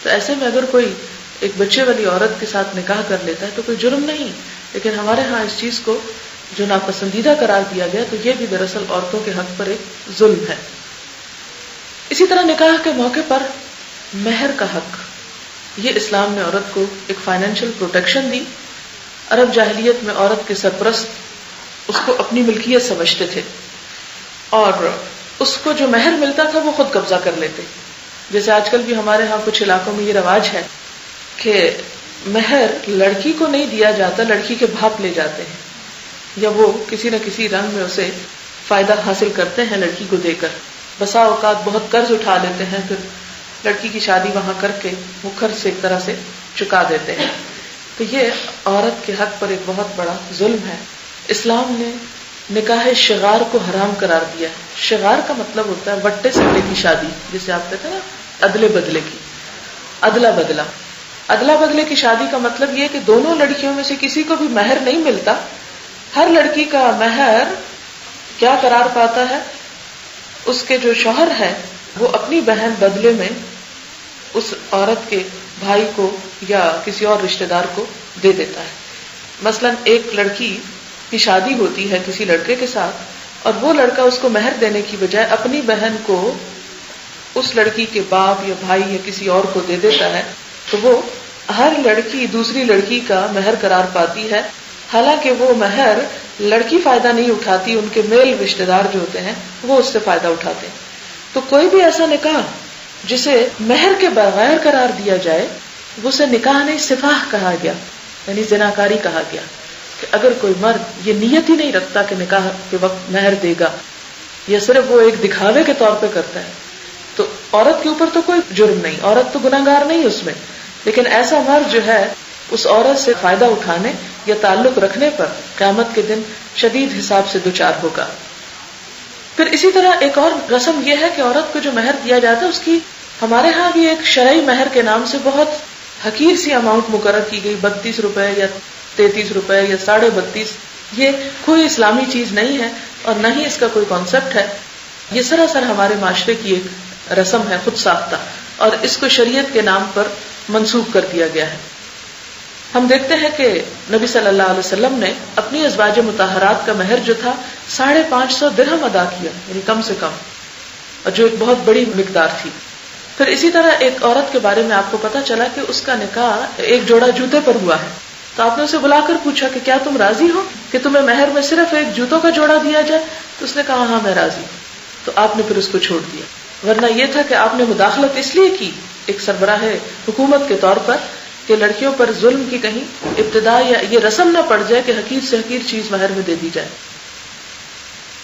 تو ایسے میں اگر کوئی ایک بچے والی عورت کے ساتھ نکاح کر لیتا ہے تو کوئی جرم نہیں, لیکن ہمارے ہاں اس چیز کو جو ناپسندیدہ قرار دیا گیا, تو یہ بھی دراصل عورتوں کے حق پر ایک ظلم ہے. اسی طرح نکاح کے موقع پر مہر کا حق, یہ اسلام نے عورت کو ایک فائنینشیل پروٹیکشن دی. عرب جاہلیت میں عورت کے سرپرست اس کو اپنی ملکیت سمجھتے تھے اور اس کو جو مہر ملتا تھا وہ خود قبضہ کر لیتے. جیسے آج کل بھی ہمارے ہاں کچھ علاقوں میں یہ رواج ہے کہ مہر لڑکی کو نہیں دیا جاتا, لڑکی کے باپ لے جاتے ہیں یا وہ کسی نہ کسی رنگ میں اسے فائدہ حاصل کرتے ہیں لڑکی کو دے کر. بسا اوقات بہت قرض اٹھا لیتے ہیں, پھر لڑکی کی شادی وہاں کر کے مکھر سے ایک طرح سے چکا دیتے ہیں. تو یہ عورت کے حق پر ایک بہت بڑا ظلم ہے. اسلام نے نکاح شغار کو حرام قرار دیا ہے. شغار کا مطلب ہوتا ہے وٹے سٹے کی شادی, جسے آپ کہتے ہیں نا ادلے بدلے کی, ادلا بدلا. ادلا بدلے کی شادی کا مطلب یہ کہ دونوں لڑکیوں میں سے کسی کو بھی مہر نہیں ملتا. ہر لڑکی کا مہر کیا قرار پاتا ہے, اس کے جو شوہر ہے وہ اپنی بہن بدلے میں اس عورت کے بھائی کو یا کسی اور رشتہ دار کو دے دیتا ہے. مثلا ایک لڑکی کی شادی ہوتی ہے کسی لڑکے کے ساتھ اور وہ لڑکا اس کو مہر دینے کی بجائے اپنی بہن کو اس لڑکی کے باپ یا بھائی یا کسی اور کو دے دیتا ہے, تو وہ ہر لڑکی دوسری لڑکی کا مہر قرار پاتی ہے. حالانکہ وہ مہر لڑکی فائدہ نہیں اٹھاتی, ان کے میل رشتہ دار جو ہوتے ہیں وہ اس سے فائدہ اٹھاتے ہیں. تو کوئی بھی ایسا نکاح جسے مہر کے بغیر قرار دیا جائے وہ اسے نکاح نہیں سفاح کہا گیا، یعنی زناکاری کہا گیا. کہ اگر کوئی مرد یہ نیت ہی نہیں رکھتا کہ نکاح کے وقت مہر دے گا، یا صرف وہ ایک دکھاوے کے طور پہ کرتا ہے، تو عورت کے اوپر تو کوئی جرم نہیں، عورت تو گناہگار نہیں اس میں. لیکن ایسا مرد جو ہے اس عورت سے فائدہ اٹھانے یا تعلق رکھنے پر قیامت کے دن شدید حساب سے دوچار ہوگا. پھر اسی طرح ایک اور رسم یہ ہے کہ عورت کو جو مہر دیا جاتا ہے اس کی ہمارے ہاں بھی ایک شرعی مہر کے نام سے بہت حقیر سی اماؤنٹ مقرر کی گئی، 32 روپے یا 33 روپے یا 32.5. یہ کوئی اسلامی چیز نہیں ہے اور نہ ہی اس کا کوئی کانسیپٹ ہے. یہ سراسر ہمارے معاشرے کی ایک رسم ہے خود ساختہ، اور اس کو شریعت کے نام پر منسوخ کر دیا گیا ہے. ہم دیکھتے ہیں کہ نبی صلی اللہ علیہ وسلم نے اپنی ازواج مطہرات کا مہر جو تھا 550 درہم ادا کیا، یعنی کم سے کم، اور جو ایک بہت بڑی مقدار تھی. پھر اسی طرح ایک عورت کے بارے میں آپ کو پتا چلا کہ اس کا نکاح ایک جوڑا جوتے پر ہوا ہے. تو آپ نے اسے بلا کر پوچھا کہ کیا تم راضی ہو کہ تمہیں مہر میں صرف ایک جوتوں کا جوڑا دیا جائے؟ تو اس نے کہا ہاں میں راضی ہوں. تو آپ نے پھر اس کو چھوڑ دیا. ورنہ یہ تھا کہ آپ نے مداخلت اس لیے کی ایک سربراہ حکومت کے طور پر کہ لڑکیوں پر ظلم کی کہیں ابتدا یا یہ رسم نہ پڑ جائے کہ حقیر سے حقیر چیز مہر میں دے دی جائے.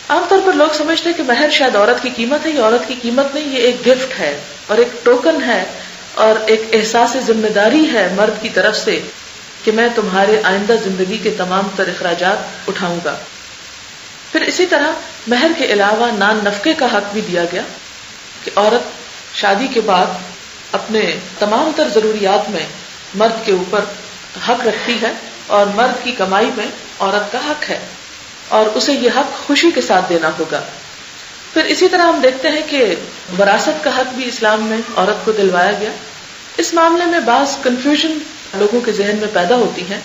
عام طور پر لوگ سمجھتے ہیں کہ مہر شاید عورت کی قیمت ہے. یہ عورت کی قیمت نہیں، یہ ایک گفٹ ہے اور ایک ٹوکن ہے اور ایک احساس ذمہ داری ہے مرد کی طرف سے کہ میں تمہارے آئندہ زندگی کے تمام تر اخراجات اٹھاؤں گا. پھر اسی طرح مہر کے علاوہ نان نفقے کا حق بھی دیا گیا کہ عورت شادی کے بعد اپنے تمام تر ضروریات میں مرد کے اوپر حق رکھتی ہے اور مرد کی کمائی میں عورت کا حق ہے اور اسے یہ حق خوشی کے ساتھ دینا ہوگا. پھر اسی طرح ہم دیکھتے ہیں کہ وراثت کا حق بھی اسلام میں عورت کو دلوایا گیا. اس معاملے میں بعض کنفیوژن لوگوں کے ذہن میں پیدا ہوتی ہیں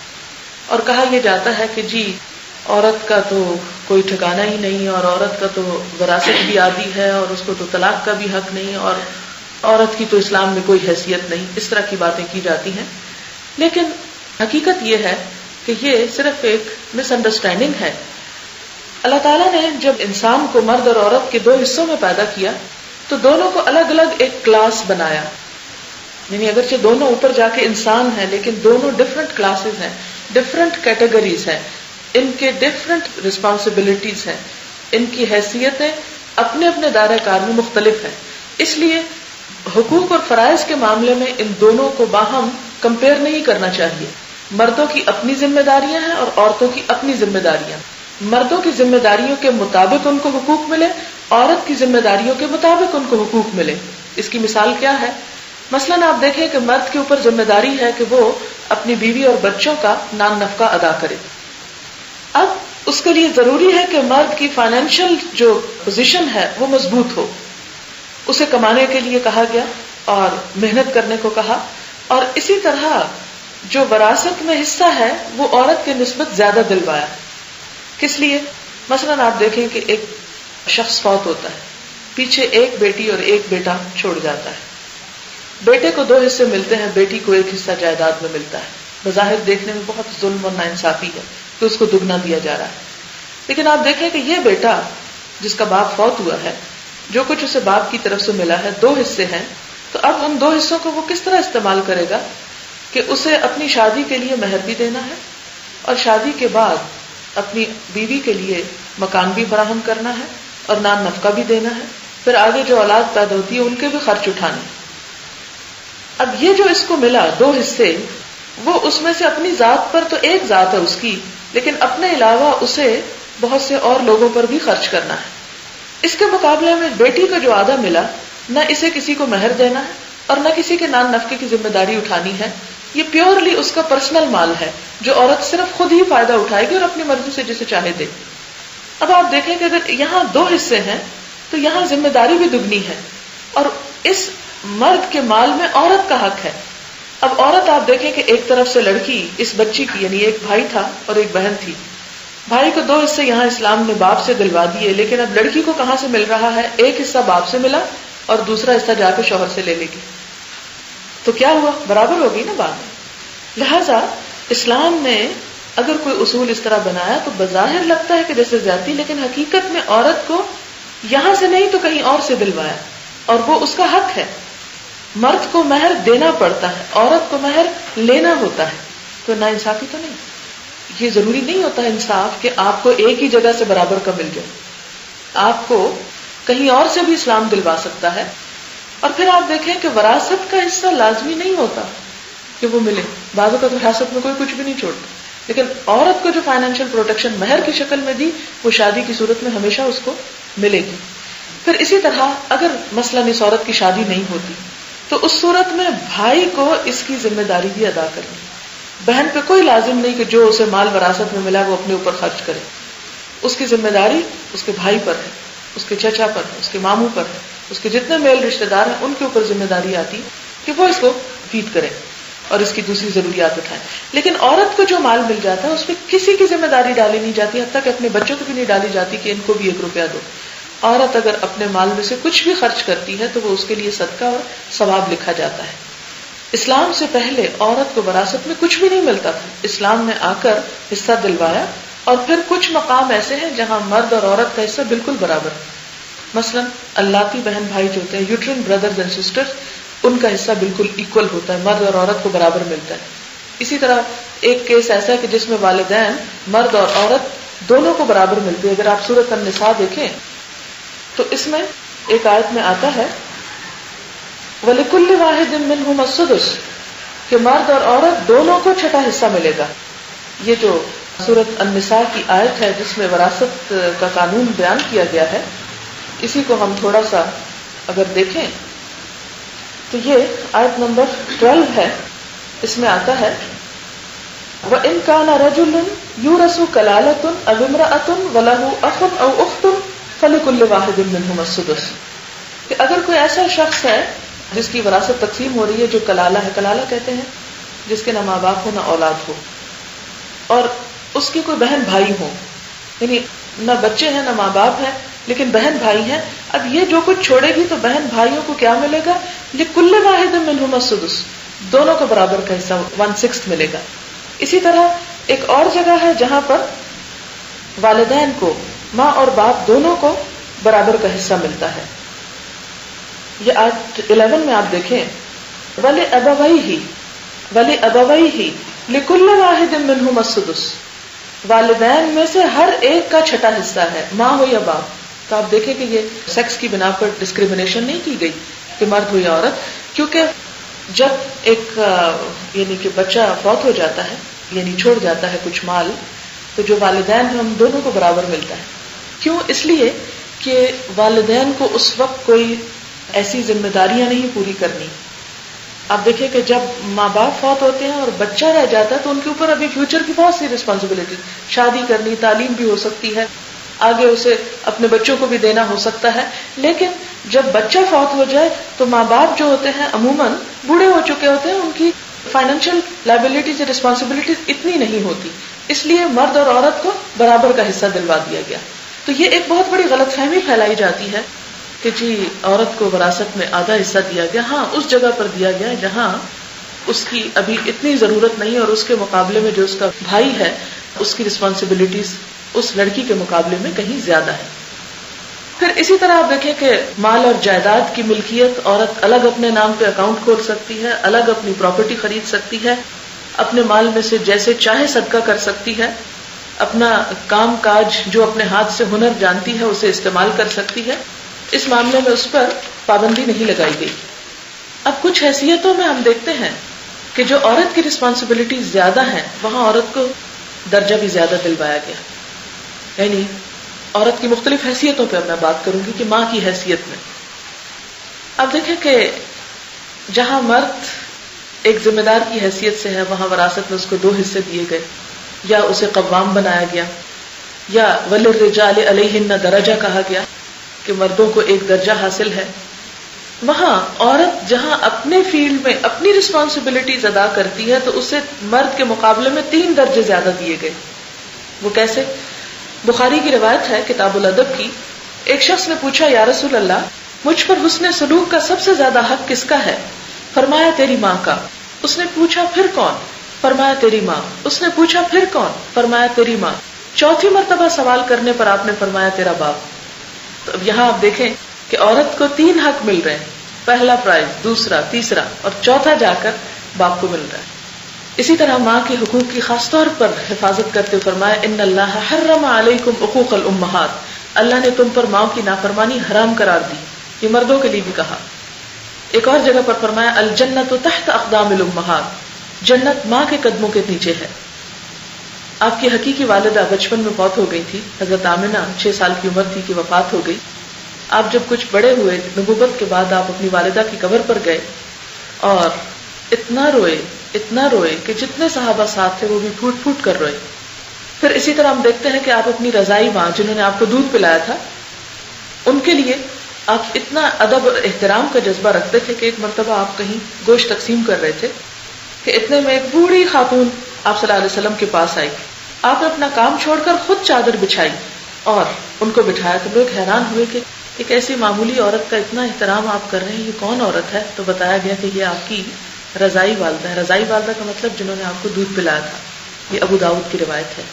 اور کہا یہ جاتا ہے کہ جی عورت کا تو کوئی ٹھکانہ ہی نہیں اور عورت کا تو وراثت بھی عادی ہے اور اس کو تو طلاق کا بھی حق نہیں اور عورت کی تو اسلام میں کوئی حیثیت نہیں. اس طرح کی باتیں کی جاتی ہیں. لیکن حقیقت یہ ہے کہ یہ صرف ایک مس انڈرسٹینڈنگ ہے. اللہ تعالیٰ نے جب انسان کو مرد اور عورت کے 2 حصوں میں پیدا کیا تو دونوں کو الگ الگ ایک کلاس بنایا. یعنی اگرچہ دونوں اوپر جا کے انسان ہیں لیکن دونوں ڈفرنٹ کلاسز ہیں، ڈفرنٹ کیٹیگریز ہیں، ان کے ڈفرنٹ رسپانسبلٹیز ہیں، ان کی حیثیتیں اپنے اپنے دائرہ کار میں مختلف ہیں. اس لیے حقوق اور فرائض کے معاملے میں ان دونوں کو باہم کمپیئر نہیں کرنا چاہیے. مردوں کی اپنی ذمہ داریاں ہیں اور عورتوں کی اپنی ذمہ داریاں. مردوں کی ذمہ داریوں کے مطابق ان کو حقوق ملے، عورت کی ذمہ داریوں کے مطابق ان کو حقوق ملے. اس کی مثال کیا ہے؟ مثلاً آپ دیکھیں کہ مرد کے اوپر ذمہ داری ہے کہ وہ اپنی بیوی اور بچوں کا نان نفقہ ادا کرے. اب اس کے لیے ضروری ہے کہ مرد کی فائنینشیل جو پوزیشن ہے وہ مضبوط ہو. اسے کمانے کے لیے کہا گیا اور محنت کرنے کو کہا. اور اسی طرح جو وراثت میں حصہ ہے وہ عورت کے نسبت زیادہ دلوایا. کس لیے؟ مثلاً آپ دیکھیں کہ ایک شخص فوت ہوتا ہے، پیچھے ایک بیٹی اور ایک بیٹا چھوڑ جاتا ہے. بیٹے کو 2 حصے ملتے ہیں، بیٹی کو 1 حصہ جائیداد میں ملتا ہے. بظاہر دیکھنے میں بہت ظلم اور ناانصافی ہے کہ اس کو دگنا دیا جا رہا ہے. لیکن آپ دیکھیں کہ یہ بیٹا جس کا باپ فوت ہوا ہے، جو کچھ اسے باپ کی طرف سے ملا ہے 2 حصے ہیں. تو اب ان 2 حصوں کو وہ کس طرح استعمال کرے گا کہ اسے اپنی شادی کے لیے مہر بھی دینا ہے اور شادی کے بعد اپنی بیوی کے لیے مکان بھی فراہم کرنا ہے اور نان نفقہ بھی دینا ہے. پھر آگے جو اولاد پیدا ہوتی ہے ان کے بھی خرچ اٹھانے. اب یہ جو اس کو ملا 2 حصے، وہ اس میں سے اپنی ذات پر تو ایک ذات ہے اس کی، لیکن اپنے علاوہ اسے بہت سے اور لوگوں پر بھی خرچ کرنا ہے. اس کے مقابلے میں بیٹی کو جو آدھا ملا، نہ اسے کسی کو مہر دینا ہے اور نہ کسی کے نان نفقے کی ذمہ داری اٹھانی ہے. یہ پیورلی اس کا پرسنل مال ہے جو عورت صرف خود ہی فائدہ اٹھائے گی اور اپنی مرضی سے جسے چاہے دے. اب آپ دیکھیں کہ اگر یہاں 2 حصے ہیں تو یہاں ذمہ داری بھی دگنی ہے اور اس مرد کے مال میں عورت کا حق ہے. اب عورت آپ دیکھیں کہ ایک طرف سے لڑکی اس بچی کی، یعنی ایک بھائی تھا اور ایک بہن تھی، بھائی کو 2 حصے یہاں اسلام نے باپ سے دلوا دیے، لیکن اب لڑکی کو کہاں سے مل رہا ہے؟ ایک حصہ باپ سے ملا اور دوسرا حصہ جا کے شوہر سے لے لے گی. تو کیا ہوا؟ برابر ہوگی نا بات. لہذا اسلام نے اگر کوئی اصول اس طرح بنایا تو بظاہر لگتا ہے کہ جیسے زیادتی، لیکن حقیقت میں عورت کو یہاں سے نہیں تو کہیں اور سے دلوایا. اور وہ اس کا حق ہے. مرد کو مہر دینا پڑتا ہے، عورت کو مہر لینا ہوتا ہے. تو ناانصافی تو نہیں. یہ ضروری نہیں ہوتا انصاف کہ آپ کو ایک ہی جگہ سے برابر کا مل جائے. آپ کو کہیں اور سے بھی اسلام دلوا سکتا ہے. اور پھر آپ دیکھیں کہ وراثت کا حصہ لازمی نہیں ہوتا کہ وہ ملے. بعض اوقات وراثت میں کوئی کچھ بھی نہیں چھوڑتا، لیکن عورت کو جو فائنینشیل پروٹیکشن مہر کی شکل میں دی وہ شادی کی صورت میں ہمیشہ اس کو ملے گی. پھر اسی طرح اگر مثلاً اس عورت کی شادی نہیں ہوتی تو اس صورت میں بھائی کو اس کی ذمہ داری بھی ادا کرنی. بہن پہ کوئی لازم نہیں کہ جو اسے مال وراثت میں ملا وہ اپنے اوپر خرچ کرے. اس کی ذمہ داری اس کے بھائی پر ہے، اس کے چچا پر ہے، اس کے ماموں پر ہے، اس کے جتنے میل رشتے دار ہیں ان کے اوپر ذمہ داری آتی کہ وہ اس کو فیڈ کرے اور اس کی دوسری ضروریات اٹھائیں. لیکن عورت کو جو مال مل جاتا ہے اس میں کسی کی ذمہ داری ڈالی نہیں جاتی، حتیٰ کہ اپنے بچوں کو بھی نہیں ڈالی جاتی کہ ان کو بھی 1 روپیہ دو. عورت اگر اپنے مال میں سے کچھ بھی خرچ کرتی ہے تو وہ اس کے لیے صدقہ اور ثواب لکھا جاتا ہے. اسلام سے پہلے عورت کو وراثت میں کچھ بھی نہیں ملتا تھا. اسلام نے آ کر حصہ دلوایا. اور پھر کچھ مقام ایسے ہیں جہاں مرد اور عورت کا حصہ بالکل برابر ہے. مثلا اللاتی بہن بھائی جو ہوتے ہیں، یوٹرین بردرز اینڈ سسٹرز، ان کا حصہ بالکل ایکول ہوتا ہے، مرد اور عورت کو برابر ملتا ہے. اسی طرح ایک کیس ایسا ہے کہ جس میں والدین مرد اور عورت دونوں کو برابر ملتے ہیں. اگر آپ سورۃ النساء دیکھیں تو اس میں ایک آیت میں آتا ہے وَلِكُلِّ وَاحِدٍ مِّنْهُمَا السُّدُسُ کہ مرد اور عورت دونوں کو چھٹا حصہ ملے گا. یہ جو سورۃ النساء کی آیت ہے جس میں وراثت کا قانون بیان کیا گیا ہے، اسی کو ہم تھوڑا سا اگر دیکھیں تو یہ آیت نمبر 12 ہے. اس میں آتا ہے وَإِنْ كَانَ رَجُلٌ يُورَثُ كَلَالَةٌ أَوْ امْرَأَةٌ وَلَهُ أَخٌ أَوْ أُخْتٌ فَلِكُلِّ وَاحِدٍ مِّنْهُمَا السُّدُسُ کہ اگر کوئی ایسا شخص ہے جس کی وراثت تقسیم ہو رہی ہے جو کلالہ ہے، کلالہ کہتے ہیں جس کے نہ ماں باپ ہو نہ اولاد ہو، اور اس کی کوئی بہن بھائی ہو، یعنی نہ بچے ہیں نہ ماں باپ ہے لیکن بہن بھائی ہیں. اب یہ جو کچھ چھوڑے گی تو بہن بھائیوں کو کیا ملے گا؟ لِكُلِّ وَاحِدٍ مِّنْهُمَا السُّدُسُ دونوں کو برابر کا حصہ 1/6 ملے گا. اسی طرح ایک اور جگہ ہے جہاں پر والدین کو، ماں اور باپ دونوں کو برابر کا حصہ ملتا ہے. یہ آیت 11 میں آپ دیکھیں وَلِأَبَوَيْهِ لِكُلِّ وَاحِدٍ مِّنْهُمَا السُّدُسُ والدین میں سے ہر ایک کا چھٹا حصہ ہے، ماں ہو یا باپ. تو آپ دیکھیں کہ یہ سیکس کی بنا پر ڈسکریمنیشن نہیں کی گئی کہ مرد ہو یا عورت، کیونکہ جب ایک یعنی کہ بچہ فوت ہو جاتا ہے یعنی چھوڑ جاتا ہے کچھ مال، تو جو والدین ہیں ہم دونوں کو برابر ملتا ہے. کیوں؟ اس لیے کہ والدین کو اس وقت کوئی ایسی ذمہ داریاں نہیں پوری کرنی. آپ دیکھیں کہ جب ماں باپ فوت ہوتے ہیں اور بچہ رہ جاتا ہے تو ان کے اوپر ابھی فیوچر کی بہت سی رسپانسبلٹی، شادی کرنی، تعلیم بھی ہو سکتی ہے، آگے اسے اپنے بچوں کو بھی دینا ہو سکتا ہے. لیکن جب بچہ فوت ہو جائے تو ماں باپ جو ہوتے ہیں عموماً بوڑھے ہو چکے ہوتے ہیں، ان کی فائنینشیل لائبلٹیز یا رسپانسبلٹیز اتنی نہیں ہوتی، اس لیے مرد اور عورت کو برابر کا حصہ دلوا دیا گیا. تو یہ ایک بہت بڑی غلط فہمی پھیلائی جاتی ہے کہ جی عورت کو وراثت میں آدھا حصہ دیا گیا. ہاں اس جگہ پر دیا گیا جہاں اس کی ابھی اتنی ضرورت نہیں اور اس کے مقابلے میں جو اس کا بھائی ہے اس کی رسپانسبلٹیز اس لڑکی کے مقابلے میں کہیں زیادہ ہے. پھر اسی طرح آپ دیکھیں کہ مال اور جائیداد کی ملکیت عورت الگ اپنے نام پہ اکاؤنٹ کھول سکتی ہے، الگ اپنی پراپرٹی خرید سکتی ہے، اپنے مال میں سے جیسے چاہے صدقہ کر سکتی ہے، اپنا کام کاج جو اپنے ہاتھ سے ہنر جانتی ہے اسے استعمال کر سکتی ہے. اس معاملے میں اس پر پابندی نہیں لگائی گئی. اب کچھ حیثیتوں میں ہم دیکھتے ہیں کہ جو عورت کی رسپانسبلٹی زیادہ ہیں وہاں عورت کو درجہ بھی زیادہ دلوایا گیا. یعنی عورت کی مختلف حیثیتوں پہ میں بات کروں گی کہ ماں کی حیثیت میں. اب دیکھیں کہ جہاں مرد ایک ذمہ دار کی حیثیت سے ہے وہاں وراثت میں اس کو 2 حصے دیے گئے، یا اسے قوام بنایا گیا، یا وَلِلرِّجَالِ عَلَيْهِنَّ درجہ کہا گیا کہ مردوں کو ایک درجہ حاصل ہے. وہاں عورت جہاں اپنے فیلڈ میں اپنی رسپانسبلٹیز ادا کرتی ہے تو اسے مرد کے مقابلے میں 3 درجے زیادہ دیے گئے. وہ کیسے؟ بخاری کی روایت ہے کتاب الادب کی، ایک شخص نے پوچھا یا رسول اللہ مجھ پر حسن سلوک کا سب سے زیادہ حق کس کا ہے؟ فرمایا تیری ماں کا. اس نے پوچھا پھر کون؟ فرمایا تیری ماں. اس نے پوچھا پھر کون؟ فرمایا تیری ماں. 4تھی مرتبہ سوال کرنے پر آپ نے فرمایا تیرا باپ. تو اب یہاں آپ دیکھیں کہ کہ عورت کو 3 حق مل رہے ہیں، پہلا پرائز، دوسرا، تیسرا اور چوتھا جا کر باپ کو مل رہا ہے. اسی طرح ماں کے حقوق کی خاص طور پر حفاظت کرتے ہوئے فرمایا ان اللہ حرم علیکم حقوق الامہات، اللہ نے تم پر ماؤں کی نافرمانی حرام قرار دی. یہ مردوں کے لیے بھی کہا. ایک اور جگہ پر فرمایا الجنت تحت اقدام الامہات، جنت ماں کے قدموں کے نیچے ہے. آپ کی حقیقی والدہ بچپن میں فوت ہو گئی تھی. حضرت آمنہ 6 سال کی عمر تھی کہ وفات ہو گئی. آپ جب کچھ بڑے ہوئے نبوت کے بعد آپ اپنی والدہ کی قبر پر گئے اور اتنا روئے کہ جتنے صحابہ ساتھ تھے وہ بھی پھوٹ پھوٹ کر روئے. پھر اسی طرح ہم دیکھتے ہیں کہ آپ اپنی رضائی ماں جنہوں نے آپ کو دودھ پلایا تھا ان کے لیے آپ اتنا ادب اور احترام کا جذبہ رکھتے تھے کہ ایک مرتبہ آپ کہیں گوشت تقسیم کر رہے تھے کہ اتنے میں ایک بوڑھی خاتون آپ صلی اللہ علیہ وسلم کے پاس آئی. آپ نے اپنا کام چھوڑ کر خود چادر بچھائی اور ان کو بٹھایا. تو لوگ حیران ہوئے کہ ایک ایسی معمولی عورت کا اتنا احترام آپ کر رہے ہیں، یہ کون عورت ہے؟ تو بتایا گیا کہ یہ آپ کی رضائی والدہ ہے. رضائی والدہ کا مطلب جنہوں نے آپ کو دودھ پلایا تھا. یہ ابو داؤد کی روایت ہے.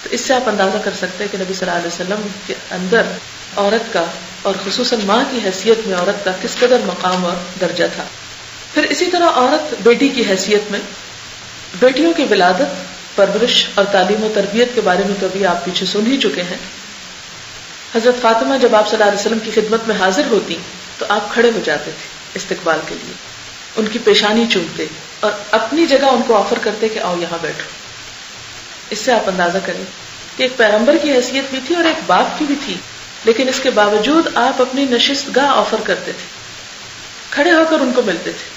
تو اس سے آپ اندازہ کر سکتے ہیں کہ نبی صلی اللہ علیہ وسلم کے اندر عورت کا اور خصوصاً ماں کی حیثیت میں عورت کا کس قدر مقام اور درجہ تھا. پھر اسی طرح عورت بیٹی کی حیثیت میں بیٹیوں کی ولادت، پرورش اور تعلیم و تربیت کے بارے میں تو ابھی آپ پیچھے سن ہی چکے ہیں. حضرت فاطمہ جب آپ صلی اللہ علیہ وسلم کی خدمت میں حاضر ہوتی تو آپ کھڑے ہو جاتے تھے استقبال کے لیے، ان کی پیشانی چومتے اور اپنی جگہ ان کو آفر کرتے کہ آؤ یہاں بیٹھو. اس سے آپ اندازہ کریں کہ ایک پیغمبر کی حیثیت بھی تھی اور ایک باپ کی بھی تھی، لیکن اس کے باوجود آپ اپنی نشست گاہ آفر کرتے تھے، کھڑے ہو کر ان کو ملتے تھے.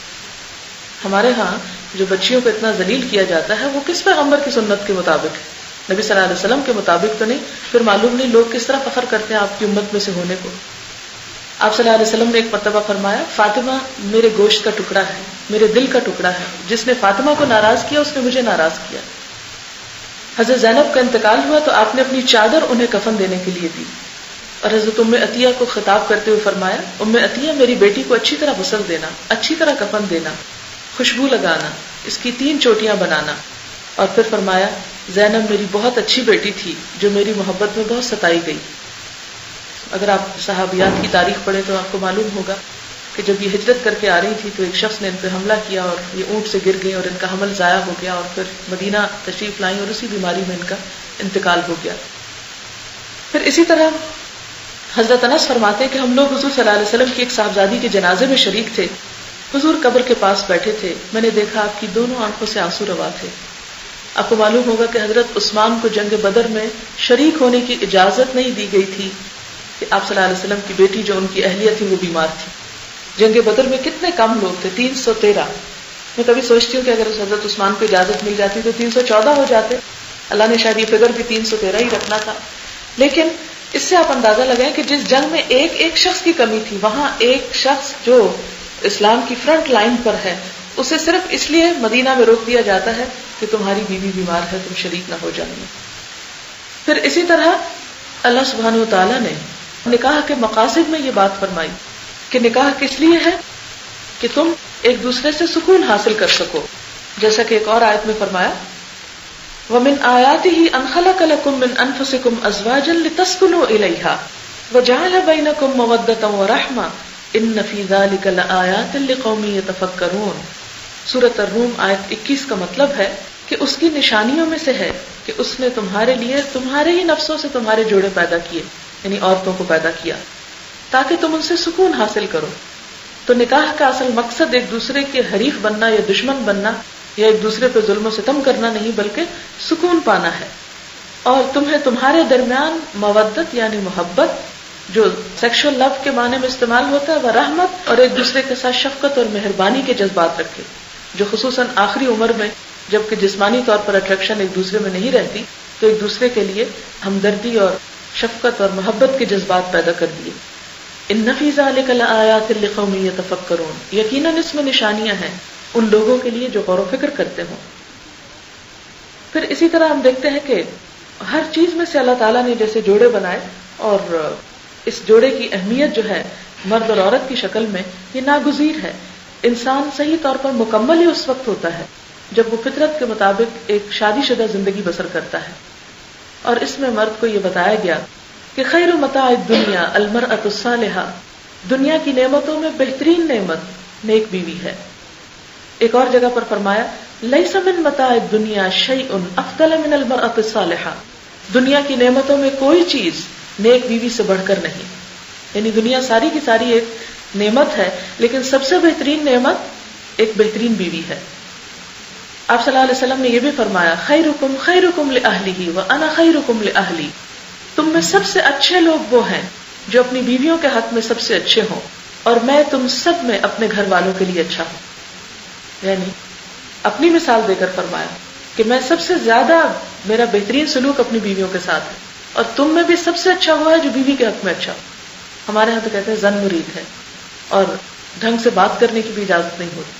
ہمارے ہاں جو بچیوں کو اتنا ذلیل کیا جاتا ہے وہ کس پیغمبر کی سنت کے مطابق ہے؟ نبی صلی اللہ علیہ وسلم کے مطابق تو نہیں. پھر معلوم نہیں لوگ کس طرح فخر کرتے ہیں آپ کی امت میں سے ہونے کو. آپ صلی اللہ علیہ وسلم نے ایک مرتبہ فرمایا فاطمہ میرے گوشت کا ٹکڑا ہے، میرے دل کا ٹکڑا ہے، جس نے فاطمہ کو ناراض کیا اس نے مجھے ناراض کیا. حضرت زینب کا انتقال ہوا تو آپ نے اپنی چادر انہیں کفن دینے کے لیے دی اور حضرت ام عطیہ کو خطاب کرتے ہوئے فرمایا ام عطیہ میری بیٹی کو اچھی طرح غسل دینا، اچھی طرح کفن دینا، خوشبو لگانا، اس کی 3 چوٹیاں بنانا. اور پھر فرمایا زینب میری بہت اچھی بیٹی تھی جو میری محبت میں بہت ستائی گئی. اگر آپ صحابیات کی تاریخ پڑھیں تو آپ کو معلوم ہوگا کہ جب یہ ہجرت کر کے آ رہی تھی تو ایک شخص نے ان پہ حملہ کیا اور یہ اونٹ سے گر گئی اور ان کا حمل ضائع ہو گیا اور پھر مدینہ تشریف لائیں اور اسی بیماری میں ان کا انتقال ہو گیا. پھر اسی طرح حضرت انس فرماتے ہیں کہ ہم لوگ حضور صلی اللہ علیہ وسلم کی ایک صاحبزادی کے جنازے میں شریک تھے. حضور قبر کے پاس بیٹھے تھے، میں نے دیکھا آپ کی دونوں آنکھوں سے آنسو روا تھے. آپ کو معلوم ہوگا کہ حضرت عثمان کو جنگ بدر میں شریک ہونے کی اجازت نہیں دی گئی تھی کہ آپ صلی اللہ علیہ وسلم کی بیٹی جو ان کی اہلیہ تھی وہ بیمار تھی. جنگ بدر میں کتنے کم لوگ تھے، 313. میں کبھی سوچتی ہوں کہ اگر حضرت عثمان کو اجازت مل جاتی تو 314 ہو جاتے. اللہ نے شاید یہ فگر بھی 313 ہی رکھنا تھا. لیکن اس سے آپ اندازہ لگائیں کہ جس جنگ میں ایک شخص کی کمی تھی وہاں ایک شخص جو اسلام کی فرنٹ لائن پر ہے اسے صرف اس لیے مدینہ میں روک دیا جاتا ہے کہ تمہاری بیوی بیمار ہے، تم شریک نہ ہو جائیں. پھر اسی طرح اللہ سبحانہ و تعالیٰ نے نکاح کے مقاصد میں یہ بات فرمائی کہ نکاح کس لیے ہے کہ تم ایک دوسرے سے سکون حاصل کر سکو. جیسا کہ ایک اور آیت میں فرمایا وَمِنْ آيَاتِهِ أَنْ خَلَقَ لَكُم مِّنْ أَنفُسِكُمْ أَزْوَاجًا لِتَسْكُنُوا إِلَيْهَا وَجَعَلَ بَيْنَكُم مَّوَدَّةً وَرَحْمَةً إِنَّ فِي ذَلِكَ لَآيَاتٍ لِقَوْمٍ يَتَفَكَّرُونَ. سورۃ الروم آیت 21 کا مطلب ہے کہ اس کی نشانیوں میں سے ہے کہ اس نے تمہارے لیے تمہارے ہی نفسوں سے تمہارے جوڑے پیدا کیے، یعنی عورتوں کو پیدا کیا تاکہ تم ان سے سکون حاصل کرو. تو نکاح کا اصل مقصد ایک دوسرے کے حریف بننا یا دشمن بننا یا ایک دوسرے پہ ظلم و ستم کرنا نہیں بلکہ سکون پانا ہے. اور تمہیں تمہارے درمیان مودت یعنی محبت جو سیکشل لو کے معنی میں استعمال ہوتا ہے وہ رحمت اور ایک دوسرے کے ساتھ شفقت اور مہربانی کے جذبات رکھے، جو خصوصاً آخری عمر میں جبکہ جسمانی طور پر اٹریکشن ایک دوسرے میں نہیں رہتی تو ایک دوسرے کے لیے ہمدردی اور شفقت اور محبت کے جذبات پیدا کر دیے. ان فی ذلک لآیات لقوم یتفکرون، یقیناً اس میں نشانیاں ہیں ان لوگوں کے لیے جو غور و فکر کرتے ہوں. پھر اسی طرح ہم دیکھتے ہیں کہ ہر چیز میں سے اللہ تعالیٰ نے جیسے جوڑے بنائے اور اس جوڑے کی اہمیت جو ہے مرد اور عورت کی شکل میں یہ ناگزیر ہے. انسان صحیح طور پر مکمل ہی اس وقت ہوتا ہے جب وہ فطرت کے مطابق ایک شادی شدہ زندگی بسر کرتا ہے. اور اس میں مرد کو یہ بتایا گیا کہ خیر متاع الدنیا المرأة الصالحہ، دنیا کی نعمتوں میں بہترین نعمت نیک بیوی ہے. ایک اور جگہ پر فرمایا لیس من متاع الدنیا شیء افضل من المرأة الصالحہ، دنیا کی نعمتوں میں کوئی چیز نیک بیوی سے بڑھ کر نہیں. یعنی دنیا ساری کی ساری ایک نعمت ہے، لیکن سب سے بہترین نعمت ایک بہترین بیوی ہے. آپ صلی اللہ علیہ وسلم نے یہ بھی فرمایا خیرکم خیرکم لأہلہ وانا خیرکم لأہلی، تم میں سب سے اچھے لوگ وہ ہیں جو اپنی بیویوں کے حق میں سب سے اچھے ہوں، اور میں تم سب میں اپنے گھر والوں کے لیے اچھا ہوں. یعنی اپنی مثال دے کر فرمایا کہ میں سب سے زیادہ، میرا بہترین سلوک اپنی بیویوں کے ساتھ ہے، اور تم میں بھی سب سے اچھا ہوا ہے جو بیوی کے حق میں اچھا ہو. ہمارے یہاں تو کہتے ہیں زن مرید ہے اور ڈھنگ سے بات کرنے کی بھی اجازت نہیں ہوتی،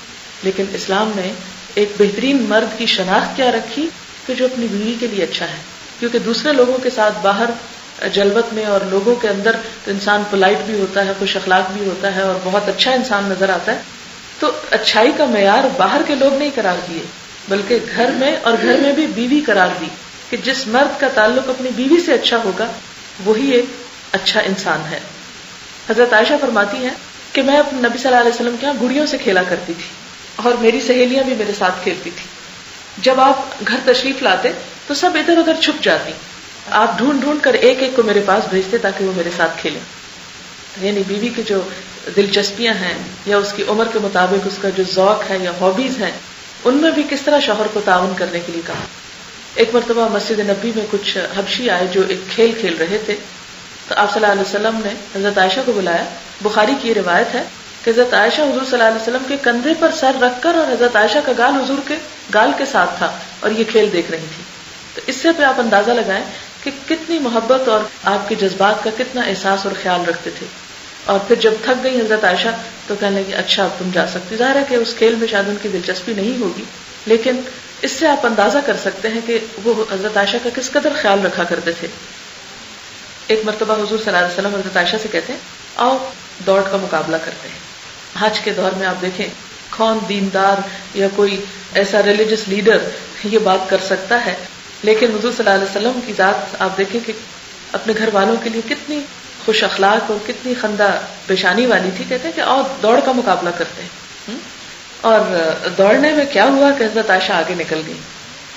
لیکن اسلام نے ایک بہترین مرد کی شناخت کیا رکھی کہ جو اپنی بیوی کے لیے اچھا ہے. کیونکہ دوسرے لوگوں کے ساتھ باہر جلوت میں اور لوگوں کے اندر تو انسان پولائٹ بھی ہوتا ہے، خوش اخلاق بھی ہوتا ہے اور بہت اچھا انسان نظر آتا ہے. تو اچھائی کا معیار باہر کے لوگ نہیں قرار دیے، بلکہ گھر میں، اور گھر میں بھی بیوی قرار دی کہ جس مرد کا تعلق اپنی بیوی سے اچھا ہوگا وہی ایک اچھا انسان ہے. حضرت عائشہ فرماتی ہیں کہ میں اپنے نبی صلی اللہ علیہ وسلم کے یہاں گڑیوں سے کھیلا کرتی تھی اور میری سہیلیاں بھی میرے ساتھ کھیلتی تھی. جب آپ گھر تشریف لاتے تو سب ادھر ادھر چھپ جاتی، آپ ڈھونڈ ڈھونڈ کر ایک ایک کو میرے پاس بھیجتے تاکہ وہ میرے ساتھ کھیلیں. یعنی بیوی کی جو دلچسپیاں ہیں یا اس کی عمر کے مطابق اس کا جو ذوق ہے یا ہابیز ہیں، ان میں بھی کس طرح شوہر کو تعاون کرنے کے لیے کہا. ایک مرتبہ مسجد نبی میں کچھ حبشی آئے جو ایک کھیل کھیل رہے تھے، تو آپ صلی اللہ علیہ وسلم نے حضرت عائشہ کو بلایا. بخاری کی یہ روایت ہے کہ حضرت عائشہ حضور صلی اللہ علیہ وسلم کے کندھے پر سر رکھ کر، اور حضرت عائشہ کا گال حضور کے گال کے ساتھ تھا اور یہ کھیل دیکھ رہی تھی. تو اس سے پہ آپ اندازہ لگائیں کہ کتنی محبت اور آپ کے جذبات کا کتنا احساس اور خیال رکھتے تھے. اور پھر جب تھک گئی حضرت عائشہ تو کہنے لگی اچھا اب تم جا سکتی. ظاہر ہے کہ اس کھیل میں شاید ان کی دلچسپی نہیں ہوگی، لیکن اس سے آپ اندازہ کر سکتے ہیں کہ وہ حضرت عائشہ کا کس قدر خیال رکھا کرتے تھے. ایک مرتبہ حضور صلی اللہ علیہ وسلم حضرت عائشہ سے کہتے ہیں آؤ دوڑ کا مقابلہ کرتے ہیں. حج کے دور میں آپ دیکھیں کون دیندار یا کوئی ایسا ریلیجس لیڈر یہ بات کر سکتا ہے، لیکن حضور صلی اللہ علیہ وسلم کی ذات آپ دیکھیں کہ اپنے گھر والوں کے لیے کتنی خوش اخلاق اور کتنی خندہ پیشانی والی تھی. کہتے ہیں کہ آؤ دوڑ کا مقابلہ کرتے ہیں. اور دوڑنے میں کیا ہوا کہ حضرت عائشہ آگے نکل گئی.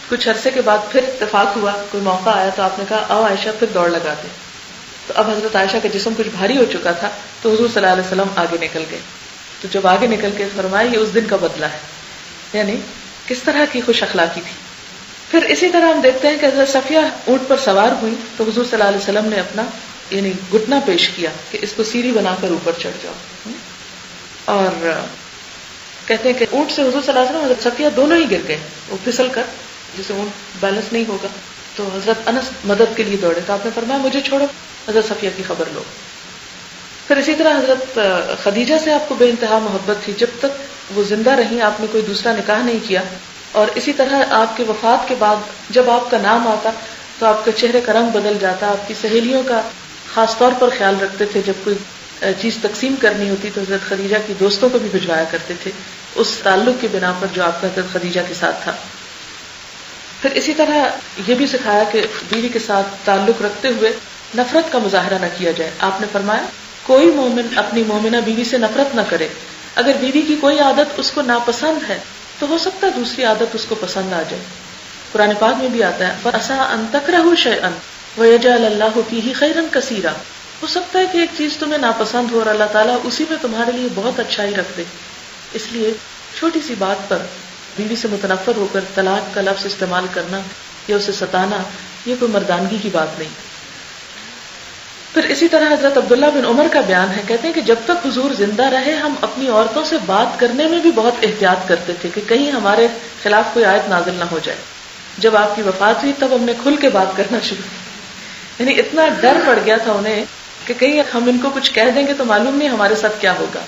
کچھ عرصے کے بعد پھر اتفاق ہوا، کوئی موقع آیا تو آپ نے کہا آؤ عائشہ پھر دوڑ لگاتے. تو اب حضرت عائشہ کا جسم کچھ بھاری ہو چکا تھا تو حضور صلی اللہ علیہ وسلم آگے نکل گئے. تو جب آگے نکل کے فرمایا یہ اس دن کا بدلہ ہے، یعنی کس طرح کی خوش اخلاقی تھی. پھر اسی طرح ہم دیکھتے ہیں کہ حضرت صفیہ اونٹ پر سوار ہوئی تو حضور صلی اللہ علیہ وسلم نے اپنا یعنی گھٹنا پیش کیا کہ اس کو سیڑھی بنا کر اوپر چڑھ جاؤ. اور کہتے ہیں کہ اونٹ سے حضور صلی اللہ علیہ وسلم حضرت صفیہ دونوں ہی گر گئے، وہ پھسل کر، جسے اونٹ بیلنس نہیں ہوگا. تو حضرت انس مدد کے لیے دوڑے تو آپ نے فرمایا مجھے چھوڑو، حضرت صفیہ کی خبر لو. پھر اسی طرح حضرت خدیجہ سے آپ کو بے انتہا محبت تھی. جب تک وہ زندہ رہی آپ نے کوئی دوسرا نکاح نہیں کیا. اور اسی طرح آپ کے وفات کے بعد جب آپ کا نام آتا تو آپ کے چہرے کا رنگ بدل جاتا. آپ کی سہیلیوں کا خاص طور پر خیال رکھتے تھے، جب کوئی چیز تقسیم کرنی ہوتی تو حضرت خدیجہ کی دوستوں کو بھی بھجوایا کرتے تھے اس تعلق کی بنا پر جو آپ کا حضرت خدیجہ کے ساتھ تھا. پھر اسی طرح یہ بھی سکھایا کہ بیوی کے ساتھ تعلق رکھتے ہوئے نفرت کا مظاہرہ نہ کیا جائے. آپ نے فرمایا کوئی مومن اپنی مومنہ بیوی سے نفرت نہ کرے. اگر بیوی کی کوئی عادت اس کو ناپسند ہے تو ہو سکتا ہے دوسری عادت اس کو پسند آ جائے. قرآن پاک میں بھی آتا ہے فَعَسَىٰ أَن تَكْرَهُوا شَيْئًا وَيَجْعَلَ اللَّهُ فِيهِ خَيْرًا كَثِيرًا. ہو سکتا ہے کہ ایک چیز تمہیں ناپسند ہو اور اللہ تعالیٰ اسی میں تمہارے لیے بہت اچھائی رکھ دے. اس لیے چھوٹی سی بات پر بیوی سے متنفر ہو کر طلاق کا لفظ استعمال کرنا یا اسے ستانا یہ کوئی مردانگی کی بات نہیں. پھر اسی طرح حضرت عبداللہ بن عمر کا بیان ہے، کہتے ہیں کہ جب تک حضور زندہ رہے ہم اپنی عورتوں سے بات کرنے میں بھی بہت احتیاط کرتے تھے کہ کہیں ہمارے خلاف کوئی آیت نازل نہ ہو جائے. جب آپ کی وفات ہوئی تب ہم نے کھل کے بات کرنا شروع کی. یعنی اتنا ڈر پڑ گیا تھا انہیں کہ کہیں ہم ان کو کچھ کہہ دیں گے تو معلوم نہیں ہمارے ساتھ کیا ہوگا.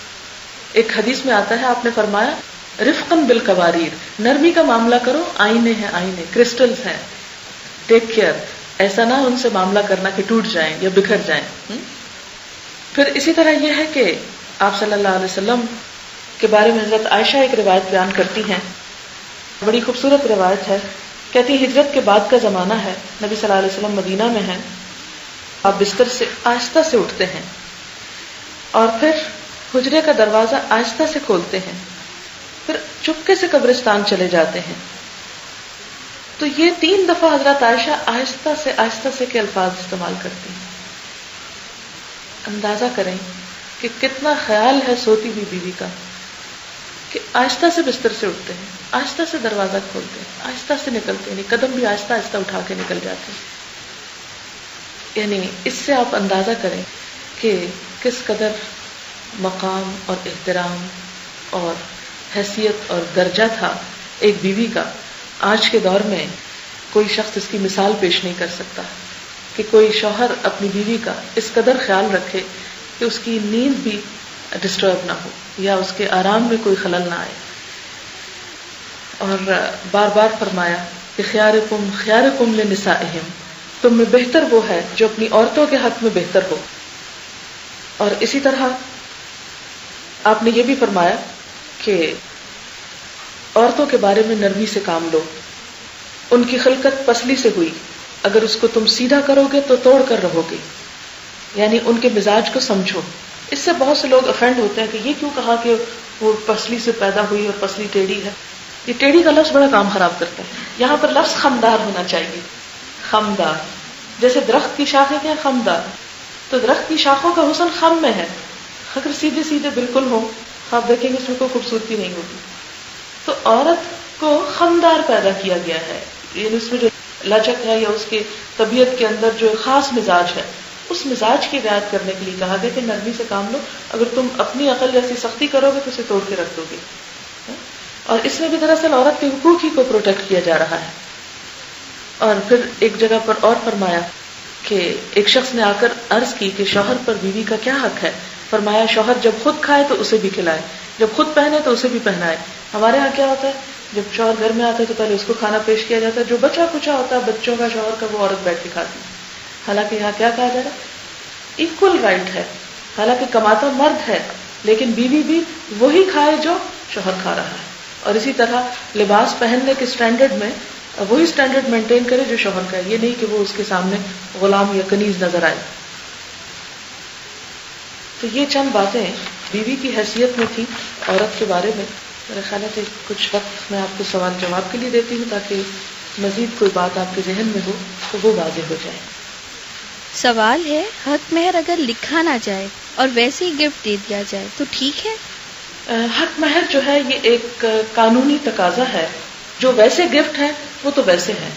ایک حدیث میں آتا ہے آپ نے فرمایا رفقاً بالقواریر، نرمی کا معاملہ کرو، آئینے ہیں، آئینے کرسٹلز ہیں، ٹیک کیئر، ایسا نہ ان سے معاملہ کرنا کہ ٹوٹ جائیں یا بکھر جائیں. پھر اسی طرح یہ ہے کہ آپ صلی اللہ علیہ وسلم کے بارے میں حضرت عائشہ ایک روایت بیان کرتی ہیں، بڑی خوبصورت روایت ہے. کہتی ہجرت کے بعد کا زمانہ ہے، نبی صلی اللہ علیہ وسلم مدینہ میں ہیں، آپ بستر سے آہستہ سے اٹھتے ہیں اور پھر حجرے کا دروازہ آہستہ سے کھولتے ہیں، پھر چپکے سے قبرستان چلے جاتے ہیں. تو یہ 3 دفعہ حضرت عائشہ آہستہ سے کے الفاظ استعمال کرتی ہیں. اندازہ کریں کہ کتنا خیال ہے سوتی ہوئی بیوی کا، کہ آہستہ سے بستر سے اٹھتے ہیں، آہستہ سے دروازہ کھولتے ہیں، آہستہ سے نکلتے ہیں، یعنی قدم بھی آہستہ آہستہ اٹھا کے نکل جاتے ہیں. یعنی اس سے آپ اندازہ کریں کہ کس قدر مقام اور احترام اور حیثیت اور درجہ تھا ایک بیوی کا. آج کے دور میں کوئی شخص اس کی مثال پیش نہیں کر سکتا کہ کوئی شوہر اپنی بیوی کا اس قدر خیال رکھے کہ اس کی نیند بھی ڈسٹرب نہ ہو یا اس کے آرام میں کوئی خلل نہ آئے. اور بار بار فرمایا کہ خیارکم خیارکم لنسائہم، تم میں بہتر وہ ہے جو اپنی عورتوں کے حق میں بہتر ہو. اور اسی طرح آپ نے یہ بھی فرمایا کہ عورتوں کے بارے میں نرمی سے کام لو. ان کی خلقت پسلی سے ہوئی، اگر اس کو تم سیدھا کرو گے تو توڑ کر رہو گے. یعنی ان کے مزاج کو سمجھو. اس سے بہت سے لوگ افینڈ ہوتے ہیں کہ یہ کیوں کہا کہ وہ پسلی سے پیدا ہوئی اور پسلی ٹیڑھی ہے. یہ ٹیڑھی کا لفظ بڑا کام خراب کرتا ہے. یہاں پر لفظ خمدار ہونا چاہیے. خمدار، جیسے درخت کی شاخیں کیا خمدار، تو درخت کی شاخوں کا حسن خم میں ہے. اگر سیدھے سیدھے بالکل ہو، آپ دیکھیں گے اس میں کوئی خوبصورتی نہیں ہوگی. تو عورت کو خمدار پیدا کیا گیا ہے، یعنی اس میں جو لچک ہے یا اس کی طبیعت کے اندر جو خاص مزاج ہے، اس مزاج کی رعایت کرنے کے لیے کہا گیا کہ نرمی سے کام لو. اگر تم اپنی عقل جیسی سختی کرو گے تو اسے توڑ کے رکھ دو گے. اور اس میں بھی دراصل عورت کے حقوق ہی کو پروٹیکٹ کیا جا رہا ہے. اور پھر ایک جگہ پر اور فرمایا کہ ایک شخص نے آ کر عرض کی کہ شوہر پر بیوی کا کیا حق ہے. فرمایا شوہر جب خود کھائے تو اسے بھی کھلائے، جب خود پہنے تو اسے بھی پہنائے. ہمارے ہاں کیا ہوتا ہے، جب شوہر گھر میں آتا ہے تو پہلے اس کو کھانا پیش کیا جاتا ہے، جو بچا کچا ہوتا ہے بچوں کا شوہر کا وہ عورت بیٹھ کے کھاتی ہے. حالانکہ یہاں کیا کہا جا رہا ہے، ایکول رائٹ ہے. حالانکہ کماتا مرد ہے لیکن بیوی بھی وہی کھائے جو شوہر کھا رہا ہے. اور اسی طرح لباس پہننے کے سٹینڈرڈ میں وہی سٹینڈرڈ مینٹین کرے جو شوہر کا ہے. یہ نہیں کہ وہ اس کے سامنے غلام یا کنیز نظر آئے. تو یہ چند باتیں بیوی کی حیثیت میں تھی عورت کے بارے میں. میرے خیال ہے کچھ وقت میں آپ کو سوال جواب کے لیے دیتی ہوں تاکہ مزید کوئی بات آپ کے ذہن میں ہو تو وہ واضح ہو جائے. سوال ہے، حق مہر اگر لکھا نہ جائے اور ویسے ہی گفٹ دے دیا جائے تو ٹھیک ہے؟ حق مہر جو ہے یہ ایک قانونی تقاضا ہے. جو ویسے گفٹ ہیں وہ تو ویسے ہیں،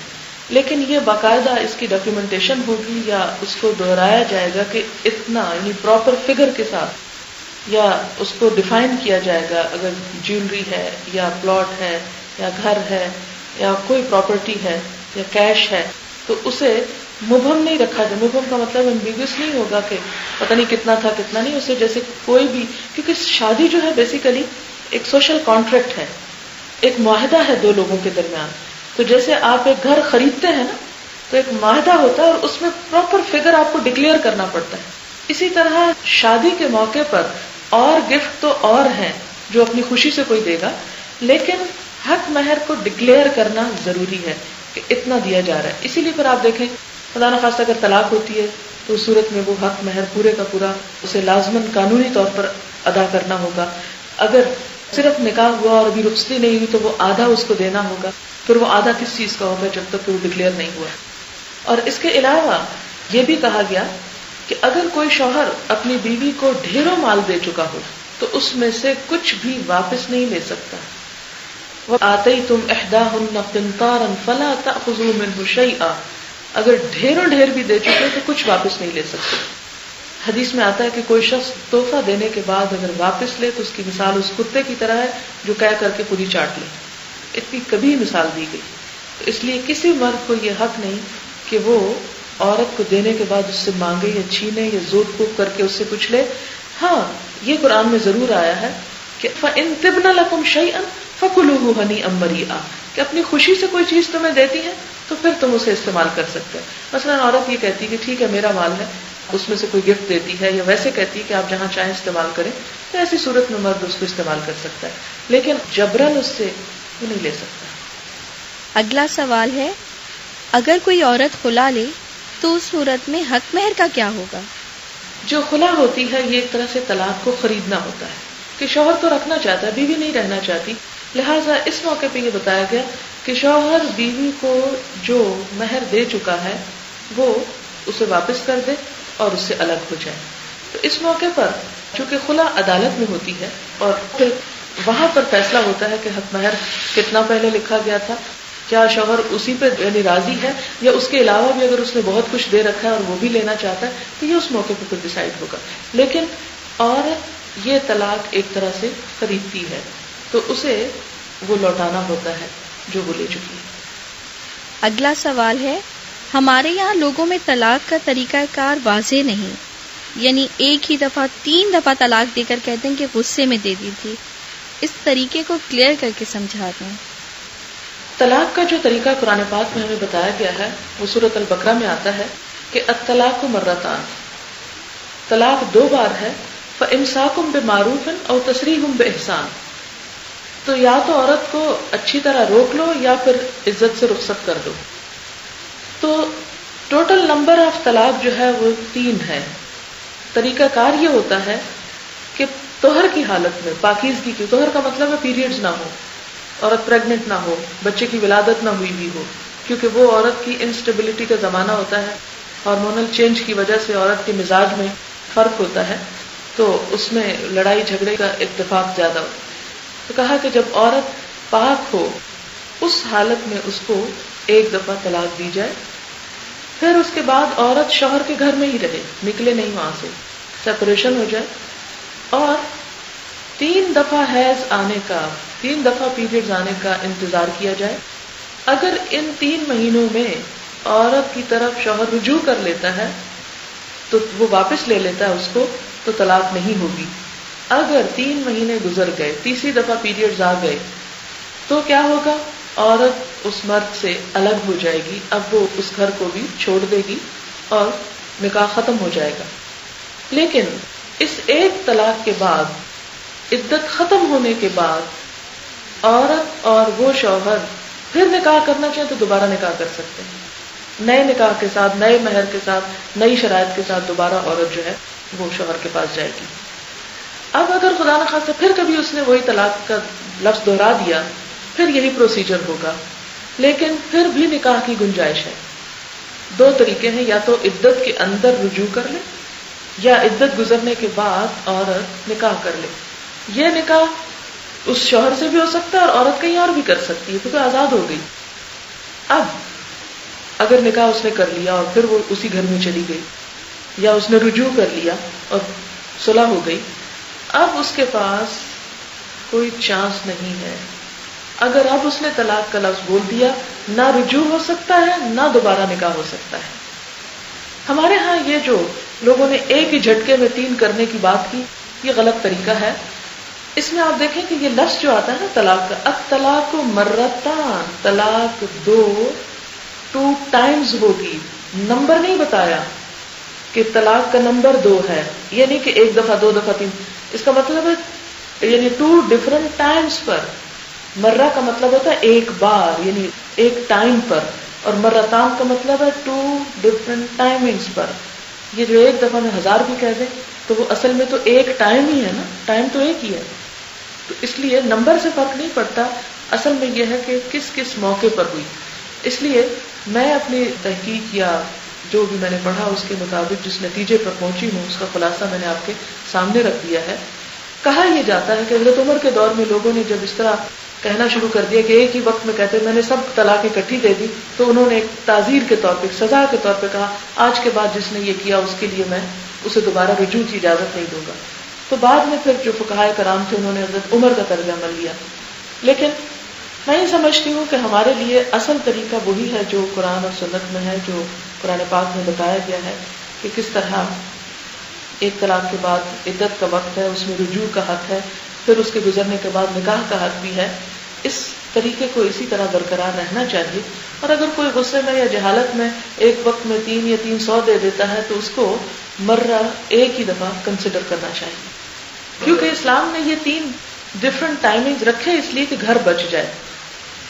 لیکن یہ باقاعدہ اس کی ڈاکیومنٹیشن ہوگی یا اس کو دہرایا جائے گا کہ اتنا، یعنی پراپر فگر کے ساتھ، یا اس کو ڈیفائن کیا جائے گا. اگر جیولری ہے یا پلاٹ ہے یا گھر ہے یا کوئی پراپرٹی ہے یا کیش ہے تو اسے مبہم نہیں رکھا جائے. مبہم کا مطلب ایمبیگوس نہیں ہوگا کہ پتہ نہیں کتنا تھا کتنا نہیں. اسے جیسے کوئی بھی، کیونکہ شادی جو ہے بیسیکلی ایک سوشل کانٹریکٹ ہے، ایک معاہدہ ہے دو لوگوں کے درمیان. تو جیسے آپ ایک گھر خریدتے ہیں نا تو ایک معاہدہ ہوتا ہے اور اس میں پراپر فگر آپ کو ڈکلیئر کرنا پڑتا ہے. اسی طرح شادی کے موقع پر اور گفٹ تو اور ہیں جو اپنی خوشی سے کوئی دے گا، لیکن حق مہر کو ڈکلیئر کرنا ضروری ہے کہ اتنا دیا جا رہا ہے. اسی لیے پھر آپ دیکھیں خدا نخواستہ اگر طلاق ہوتی ہے تو اس صورت میں وہ حق مہر پورے کا پورا اسے لازماً قانونی طور پر ادا کرنا ہوگا. اگر صرف نکاح ہوا اور ابھی رخصتی نہیں ہوئی تو وہ آدھا اس کو دینا ہوگا. پھر وہ آدھا کس چیز کا ہوگا جب تک کہ وہ ڈکلیئر نہیں ہوا. اور اس کے علاوہ یہ بھی کہا گیا کہ اگر کوئی شوہر اپنی بیوی کو ڈھیروں مال دے چکا ہو تو اس میں سے کچھ بھی واپس نہیں لے سکتا. وَآتَيْتُمْ إِحْدَاهُنَّ قِنْطَارًا فَلَا تَأْخُذُوا مِنْهُ شَيْئًا. اگر ڈھیروں ڈھیر بھی دے چکے تو کچھ واپس نہیں لے سکتے. حدیث میں آتا ہے کہ کوئی شخص تحفہ دینے کے بعد اگر واپس لے تو اس کی مثال اس کتے کی طرح ہے جو کہہ کر کے پوری چاٹ لے. اتنی کبھی مثال دی گئی. تو اس لیے کسی مرد کو یہ حق نہیں کہ وہ عورت کو دینے کے بعد اس سے مانگے یا چھینے یا زور کوب کر کے اس سے کچھ لے. ہاں یہ قرآن میں ضرور آیا ہے کہ فَإِن تِبْنَ لَكُمْ شَيْئًا فَكُلُوهُ هَنِيئًا مَرِيئًا، کہ اپنی خوشی سے کوئی چیز تمہیں دیتی ہے تو پھر تم اسے استعمال کر سکتے ہیں. مثلا عورت یہ کہتی ہے کہ ٹھیک ہے میرا مال ہے، اس میں سے کوئی گفٹ دیتی ہے یا ویسے کہتی ہے کہ آپ جہاں چاہیں استعمال کریں، تو ایسی صورت میں مرد اس کو استعمال کر سکتا ہے، لیکن جبراً اس سے وہ نہیں لے سکتا. اگلا سوال ہے، اگر کوئی عورت خلا لے تو اس صورت میں حق مہر کا کیا ہوگا؟ جو خلا ہوتی ہے یہ ایک طرح سے طلاق کو خریدنا ہوتا ہے کہ شوہر تو رکھنا چاہتا ہے، بیوی نہیں رہنا چاہتی، لہٰذا اس موقع پہ یہ بتایا گیا کہ شوہر بیوی کو جو مہر دے چکا ہے وہ اسے واپس کر دے اور اس سے الگ ہو جائے. تو اس موقع پر چونکہ خلا عدالت میں ہوتی ہے اور پھر وہاں پر فیصلہ ہوتا ہے کہ حق مہر کتنا پہلے لکھا گیا تھا، کیا شوہر اسی پہ یعنی راضی ہے یا اس کے علاوہ بھی اگر اس نے بہت کچھ دے رکھا ہے اور وہ بھی لینا چاہتا ہے تو یہ اس موقع پہ پھر ڈیسائیڈ ہوگا. لیکن عورت یہ طلاق ایک طرح سے خریدتی ہے تو اسے وہ لوٹانا ہوتا ہے جو وہ لے چکی ہے. اگلا سوال ہے، ہمارے یہاں لوگوں میں طلاق کا طریقہ کار واضح نہیں، یعنی ایک ہی دفعہ 3 دفعہ طلاق دے کر کہتے ہیں کہ غصے میں دے دی تھی. اس طریقے کو کلیئر کر کے سمجھا دیں. طلاق کا جو طریقہ قرآن پاک میں ہمیں بتایا گیا ہے وہ سورۃ البقرہ میں آتا ہے کہ الطلاق مرتان، طلاق 2 بار ہے، فإمساکم بمعروف او تسریح بإحسان. تو یا تو عورت کو اچھی طرح روک لو یا پھر عزت سے رخصت کر دو. تو ٹوٹل نمبر آف طلاق جو ہے وہ 3 ہے. طریقہ کار یہ ہوتا ہے کہ طہر کی حالت میں، پاکیزگی کی، طہر کا مطلب ہے پیریڈز نہ ہو، عورت پریگننٹ نہ ہو، بچے کی ولادت نہ ہوئی بھی ہو، کیونکہ وہ عورت کی انسٹیبلٹی کا زمانہ ہوتا ہے. ہارمونل چینج کی وجہ سے عورت کے مزاج میں فرق ہوتا ہے تو اس میں لڑائی جھگڑے کا اتفاق زیادہ ہوتا ہے. تو کہا کہ جب عورت پاک ہو اس حالت میں اس کو 1 دفعہ طلاق دی جائے، پھر اس کے بعد عورت شوہر کے گھر میں ہی رہے، نکلے نہیں وہاں سے، سیپریشن ہو جائے اور 3 دفعہ حیض آنے کا، 3 دفعہ پیریڈز آنے کا انتظار کیا جائے. اگر ان 3 مہینوں میں عورت کی طرف شوہر رجوع کر لیتا ہے تو وہ واپس لے لیتا ہے اس کو، تو طلاق نہیں ہوگی. اگر 3 مہینے گزر گئے، تیسری دفعہ پیریڈز آ گئے تو کیا ہوگا؟ عورت اس مرد سے الگ ہو جائے گی. اب وہ اس گھر کو بھی چھوڑ دے گی اور نکاح ختم ہو جائے گا. لیکن اس 1 طلاق کے بعد، عدت ختم ہونے کے بعد عورت اور وہ شوہر پھر نکاح کرنا چاہیں تو دوبارہ نکاح کر سکتے ہیں، نئے نکاح کے ساتھ، نئے مہر کے ساتھ، نئی شرائط کے ساتھ دوبارہ عورت جو ہے وہ شوہر کے پاس جائے گی. اب اگر خدا نخواستہ پھر کبھی اس نے وہی طلاق کا لفظ دہرا دیا، پھر یہی پروسیجر ہوگا. لیکن پھر بھی نکاح کی گنجائش ہے. 2 طریقے ہیں، یا تو عدت کے اندر رجوع کر لے یا عدت گزرنے کے بعد عورت نکاح کر لے. یہ نکاح اس شوہر سے بھی ہو سکتا ہے اور عورت کہیں اور بھی کر سکتی ہے کیونکہ آزاد ہو گئی. اب اگر نکاح اس نے کر لیا اور پھر وہ اسی گھر میں چلی گئی، یا اس نے رجوع کر لیا اور صلح ہو گئی، اب اس کے پاس کوئی چانس نہیں ہے. اگر اب اس نے طلاق کا لفظ بول دیا، نہ رجوع ہو سکتا ہے نہ دوبارہ نکاح ہو سکتا ہے. ہمارے ہاں یہ جو لوگوں نے ایک ہی جھٹکے میں 3 کرنے کی بات کی، یہ غلط طریقہ ہے. اس میں آپ دیکھیں کہ یہ لفظ جو آتا ہے نا طلاق کا، الطلاق مرتان، طلاق 2 ٹائمز ہوگی. نمبر نہیں بتایا کہ طلاق کا نمبر 2 ہے، یہ نہیں کہ 1 دفعہ 2 دفعہ 3. اس کا مطلب ہے یعنی 2 ڈفرنٹ ٹائمز پر. مرہ کا مطلب ہوتا ہے 1 بار یعنی 1 ٹائم پر، اور مرتان کا مطلب ہے 2 ڈفرنٹ ٹائمنگز پر. یہ جو 1 دفعہ میں 1000 بھی کہہ دیں تو وہ اصل میں تو 1 ٹائم ہی ہے نا، ٹائم تو ایک ہی ہے. تو اس لیے نمبر سے فرق نہیں پڑتا، اصل میں یہ ہے کہ کس کس موقع پر ہوئی. اس لیے میں اپنی تحقیق یا جو بھی میں نے پڑھا اس کے مطابق جس نتیجے پر پہنچی ہوں اس کا خلاصہ میں نے آپ کے سامنے رکھ دیا ہے. کہا یہ جاتا ہے کہ حضرت عمر کے دور میں لوگوں نے جب اس طرح کہنا شروع کر دیا کہ ایک ہی وقت میں کہتے میں نے سب طلاق اکٹھی دے دی، تو انہوں نے ایک تعزیر کے طور پہ، سزا کے طور پہ کہا آج کے بعد جس نے یہ کیا اس کے لیے میں اسے دوبارہ رجوع کی اجازت نہیں دوں گا. تو بعد میں پھر جو فقہائے کرام تھے انہوں نے حضرت عمر کا طرز عمل لیا. لیکن میں یہ سمجھتی ہوں کہ ہمارے لیے اصل طریقہ وہی ہے جو قرآن اور سنت میں ہے، جو قرآن پاک میں بتایا گیا ہے کہ کس طرح ایک طلاق کے بعد عدت کا وقت ہے، اس میں رجوع کا حق ہے، پھر اس کے گزرنے کے بعد نکاح کا حق بھی ہے. اس طریقے کو اسی طرح برقرار رہنا چاہیے. اور اگر کوئی غصے میں یا جہالت میں ایک وقت میں 3 یا 300 دے دیتا ہے تو اس کو مرہ ایک ہی دفعہ کنسیڈر کرنا چاہیے، کیونکہ اسلام نے یہ 3 ڈفرنٹ ٹائمنگ رکھے اس لیے کہ گھر بچ جائے،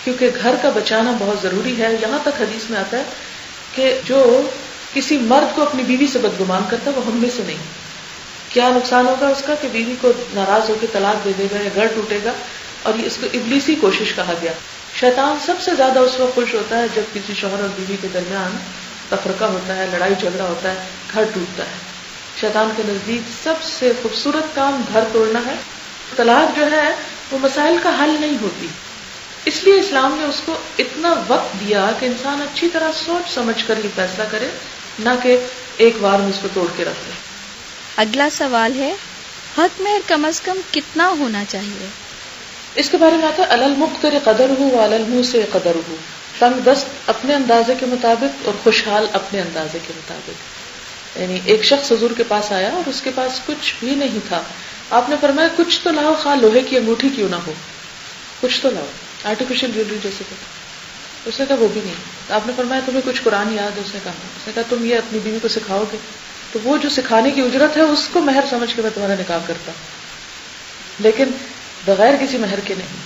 کیونکہ گھر کا بچانا بہت ضروری ہے. یہاں تک حدیث میں آتا ہے کہ جو کسی مرد کو اپنی بیوی سے بدگمان کرتا وہ ہم میں سے نہیں. کیا نقصان ہوگا اس کا کہ بیوی کو ناراض ہو کے طلاق دے دے گا یا گھر ٹوٹے گا. اور یہ اس کو ابلیسی کوشش کہا گیا. شیطان سب سے زیادہ اس وقت خوش ہوتا ہے جب کسی شوہر اور بیوی کے درمیان تفرقہ ہوتا ہے, لڑائی جھگڑا ہوتا ہے, گھر ٹوٹتا ہے. شیطان کے نزدیک سب سے خوبصورت کام گھر توڑنا ہے. طلاق جو ہے وہ مسائل کا حل نہیں ہوتی, اس لیے اسلام نے اس کو اتنا وقت دیا کہ انسان اچھی طرح سوچ سمجھ کر یہ فیصلہ کرے, نہ کہ ایک بار میں اس کو توڑ کے رکھ دے. اگلا سوال ہے, حق مہر کم از کم کتنا ہونا چاہیے؟ اس کے بارے میں آتا ہے علی المقتر قدرہ وعلی الموسع قدرہ. تنگ دست اپنے اندازے کے مطابق اور خوشحال اپنے اندازے کے مطابق. یعنی ایک شخص حضور کے پاس آیا اور اس کے پاس کچھ بھی نہیں تھا. آپ نے فرمایا کچھ تو لاؤ, خواہ لوہے کی انگوٹھی کیوں نہ ہو, کچھ تو لاؤ, آرٹیفیشل جیولری جیسے کہ. اس نے کہا وہ بھی نہیں. آپ نے فرمایا تمہیں کچھ قرآن یاد ہے؟ اس نے کہا تم یہ اپنی بیوی کو سکھاؤ گے تو وہ جو سکھانے کی اجرت ہے اس کو مہر سمجھ کے میں تمہارا نکاح کرتا, لیکن بغیر کسی مہر کے نہیں.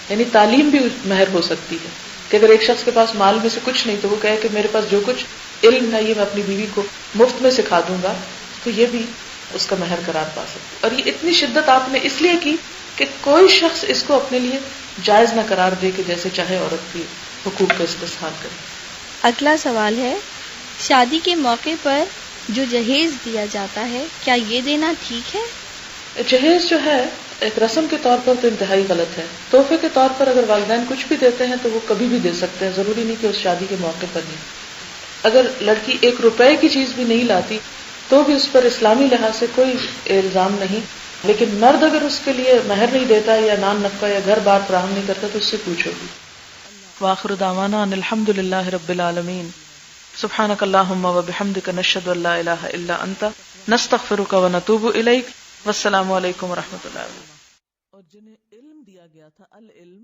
یعنی تعلیم بھی مہر ہو سکتی ہے کہ اگر ایک شخص کے پاس مال میں سے کچھ نہیں تو وہ کہے کہ میرے پاس جو کچھ علم ہے یہ میں اپنی بیوی کو مفت میں سکھا دوں گا, تو یہ بھی اس کا مہر قرار پا سکتی. اور یہ اتنی شدت آپ نے اس لیے کی کہ کوئی شخص اس کو اپنے لیے جائز نہ قرار دے کہ جیسے چاہے عورت کی حقوق کا استحصال کرے. اگلا سوال ہے, شادی کے موقع پر جو جہیز دیا جاتا ہے کیا یہ دینا ٹھیک ہے؟ جہیز جو ہے ایک رسم کے طور پر تو انتہائی غلط ہے. تحفے کے طور پر اگر والدین کچھ بھی دیتے ہیں تو وہ کبھی بھی دے سکتے ہیں, ضروری نہیں کہ اس شادی کے موقع پر نہیں. اگر لڑکی 1 روپے کی چیز بھی نہیں لاتی تو بھی اس پر اسلامی لحاظ سے کوئی الزام نہیں, لیکن مرد اگر اس کے لیے مہر نہیں دیتا یا نان نفقہ یا گھر بار فراہم نہیں کرتا تو اس سے پوچھو گی. وآخر دعوانا ان الحمد للہ رب العالمین. سبحانک اللہم وبحمدک نشہد ان لا الہ الا انت نستغفرک ونتوب الیک. والسلام علیکم ورحمۃ اللہ. اور جنہیں علم دیا گیا تھا, العلم